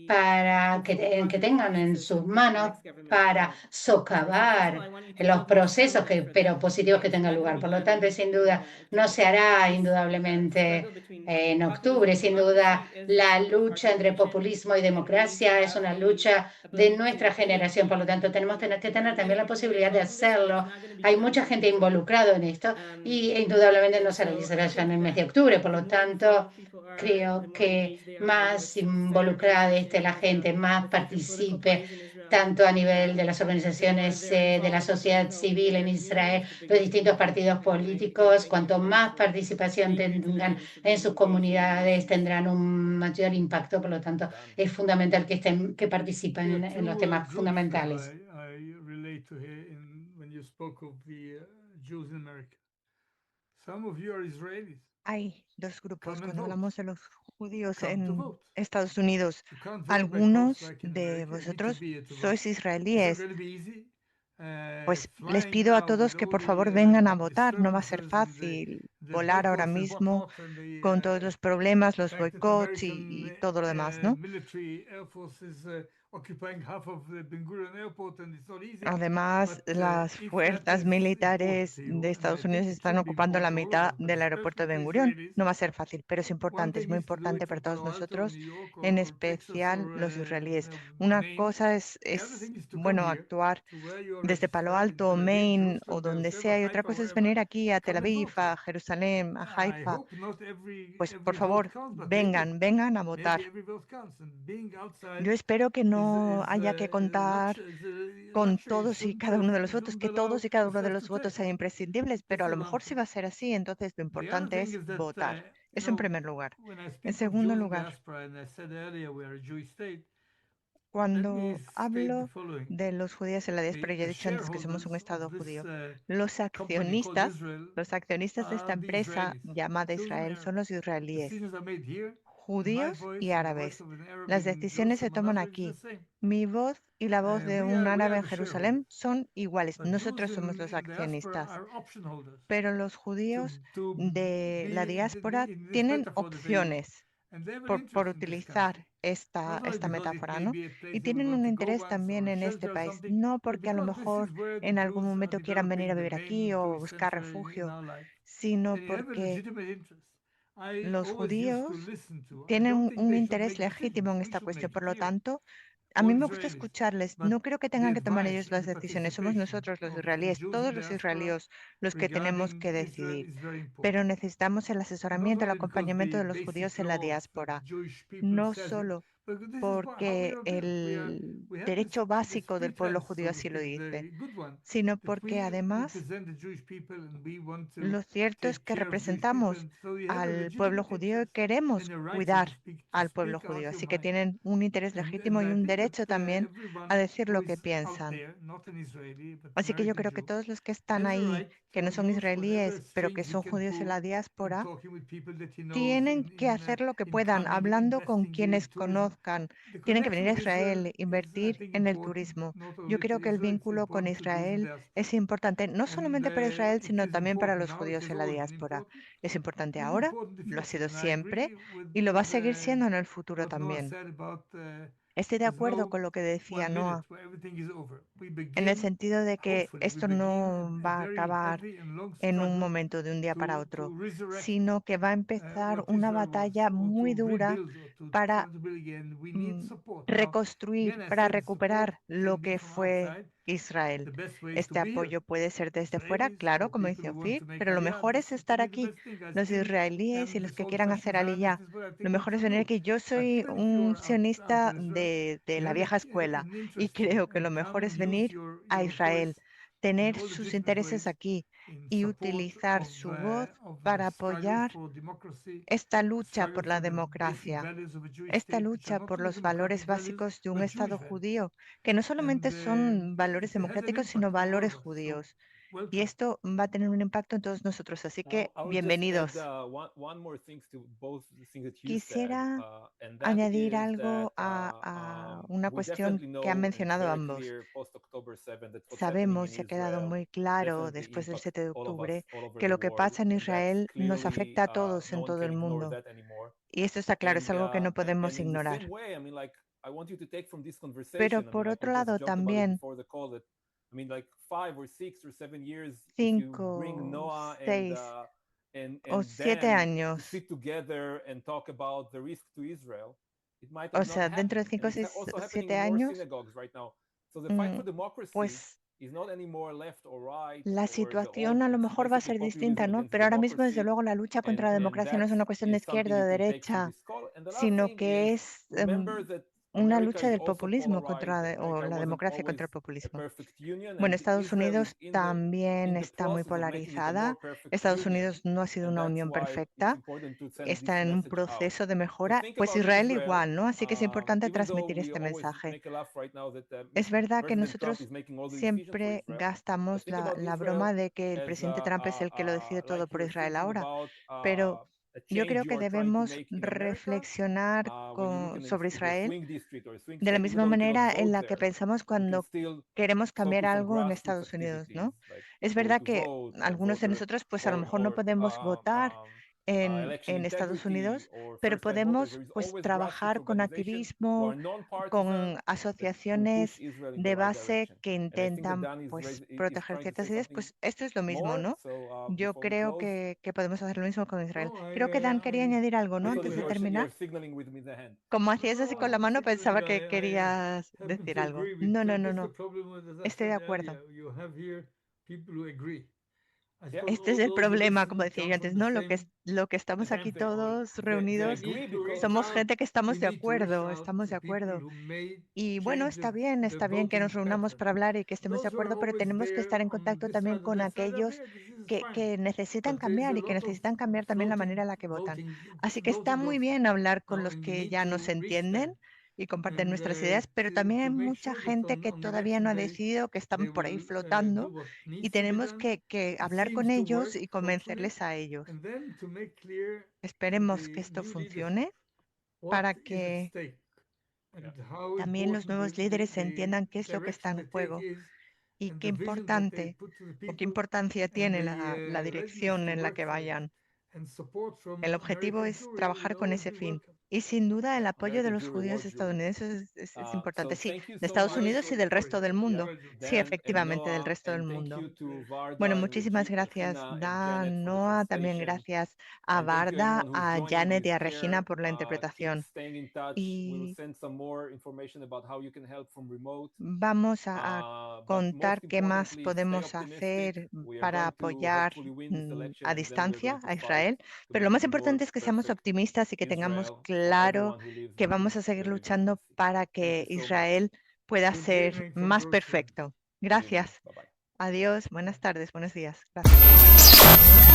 para que tengan en sus manos para socavar los procesos pero positivos que tengan lugar. Por lo tanto, sin duda, no se hará indudablemente en octubre. Sin duda, la lucha entre populismo y democracia es una lucha de nuestra generación. Por lo tanto, tenemos que tener también la posibilidad de hacerlo. Hay mucha gente involucrada en esto y indudablemente no se realizará ya en el mes de octubre. Por lo tanto, creo que más involucrada esté la gente, más participe, tanto a nivel de las organizaciones de la sociedad civil en Israel, los distintos partidos políticos, cuanto más participación tengan en sus comunidades, tendrán un mayor impacto. Por lo tanto, es fundamental que participen en los temas fundamentales. Hay 2 grupos cuando hablamos de los judíos en Estados Unidos. Algunos de vosotros sois israelíes. Pues les pido a todos que por favor vengan a votar. No va a ser fácil volar ahora mismo con todos los problemas, los boicots y todo lo demás, ¿no? Además, las fuerzas militares de Estados Unidos están ocupando la mitad del aeropuerto de Ben Gurión. No va a ser fácil, pero es importante, es muy importante para todos nosotros, en especial los israelíes. Una cosa es bueno, actuar desde Palo Alto, Maine o donde sea, y otra cosa es venir aquí a Tel Aviv, a Jerusalén, a Haifa. Pues por favor, vengan a votar. Yo espero que no haya que contar con todos y cada uno de los votos, que todos y cada uno de los votos sean imprescindibles, pero a lo mejor sí va a ser así, entonces lo importante es votar. Eso en primer lugar. En segundo lugar, cuando hablo de los judíos en la diáspora, ya he dicho antes que somos un Estado judío, los accionistas de esta empresa llamada Israel son los israelíes, judíos y árabes. Las decisiones se toman aquí. Mi voz y la voz de un árabe en Jerusalén son iguales. Nosotros somos los accionistas. Pero los judíos de la diáspora tienen opciones por utilizar esta metáfora, ¿no? Y tienen un interés también en este país, no porque a lo mejor en algún momento quieran venir a vivir aquí o buscar refugio, sino porque los judíos tienen un interés legítimo en esta cuestión. Por lo tanto, a mí me gusta escucharles. No creo que tengan que tomar ellos las decisiones. Somos nosotros los israelíes, todos los israelíes, los que tenemos que decidir. Pero necesitamos el asesoramiento, el acompañamiento de los judíos en la diáspora. No solo porque el derecho básico del pueblo judío así lo dice, sino porque además lo cierto es que representamos al pueblo judío y queremos cuidar al pueblo judío, así que tienen un interés legítimo y un derecho también a decir lo que piensan. Así que yo creo que todos los que están ahí, que no son israelíes, pero que son judíos en la diáspora, tienen que hacer lo que puedan, hablando con quienes conozcan. Tienen que venir a Israel, invertir en el turismo. Yo creo que el vínculo con Israel es importante, no solamente para Israel, sino también para los judíos en la diáspora. Es importante ahora, lo ha sido siempre y lo va a seguir siendo en el futuro también. Estoy de acuerdo con lo que decía Noah, en el sentido de que esto no va a acabar en un momento de un día para otro, sino que va a empezar una batalla muy dura para reconstruir, para recuperar lo que fue Israel. Este apoyo puede ser desde fuera, claro, como dice Ofir, pero lo mejor es estar aquí. Los israelíes y los que quieran hacer aliyá, lo mejor es venir aquí. Yo soy un sionista de la vieja escuela y creo que lo mejor es venir a Israel, tener sus intereses aquí y utilizar su voz para apoyar esta lucha por la democracia, esta lucha por los valores básicos de un Estado judío, que no solamente son valores democráticos, sino valores judíos. Y esto va a tener un impacto en todos nosotros, así que bienvenidos. Quisiera añadir algo a una cuestión que han mencionado ambos. Sabemos, y ha quedado muy claro después del 7 de octubre, que lo que pasa en Israel nos afecta a todos en todo el mundo. Y esto está claro, es algo que no podemos ignorar. Pero por otro lado también, 5, 6 o 7 años, o sea, dentro de 5 o 7 años, pues la situación a lo mejor va a ser distinta, ¿no? Pero ahora mismo, desde luego, la lucha contra la democracia no es una cuestión de izquierda o de derecha, sino que es una lucha del populismo o la democracia contra el populismo. Bueno, Estados Unidos también está muy polarizada. Estados Unidos no ha sido una unión perfecta, está en un proceso de mejora. Pues Israel igual, ¿no? Así que es importante transmitir este mensaje. Es verdad que nosotros siempre gastamos la broma de que el presidente Trump es el que lo decide todo por Israel ahora, pero yo creo que debemos reflexionar sobre Israel de la misma manera en la que pensamos cuando queremos cambiar algo en Estados Unidos, ¿no? Es verdad que algunos de nosotros, pues a lo mejor no podemos votar en Estados Unidos, pero podemos pues trabajar con activismo, con asociaciones de base que intentan pues proteger ciertas ideas, pues esto es lo mismo, ¿no? Yo creo que podemos hacer lo mismo con Israel. Creo que Dan quería añadir algo, ¿no? Antes de terminar. Como hacías así con la mano, pensaba que querías decir algo. No. Estoy de acuerdo. Este es el problema, como decía yo antes, ¿no? Lo que estamos aquí todos reunidos, somos gente que estamos de acuerdo. Y bueno, está bien que nos reunamos para hablar y que estemos de acuerdo, pero tenemos que estar en contacto también con aquellos que necesitan cambiar y que necesitan cambiar también la manera en la que votan. Así que está muy bien hablar con los que ya nos entienden y comparten nuestras ideas, pero también hay mucha gente que todavía no ha decidido, que están por ahí flotando y tenemos que hablar con ellos y convencerles a ellos. Esperemos que esto funcione para que también los nuevos líderes entiendan qué es lo que está en juego y qué importancia tiene la dirección en la que vayan. El objetivo es trabajar con ese fin. Y sin duda el apoyo de los judíos estadounidenses es importante. Sí, de Estados Unidos y del resto del mundo. Sí, efectivamente, del resto del mundo. Bueno, muchísimas gracias, Dan, Noah. También gracias a Varda, a Janet y a Regina por la interpretación. Y vamos a contar qué más podemos hacer para apoyar a distancia a Israel. Pero lo más importante es que seamos optimistas y que tengamos claro que vamos a seguir luchando para que Israel pueda ser más perfecto. Gracias. Adiós. Buenas tardes. Buenos días. Gracias.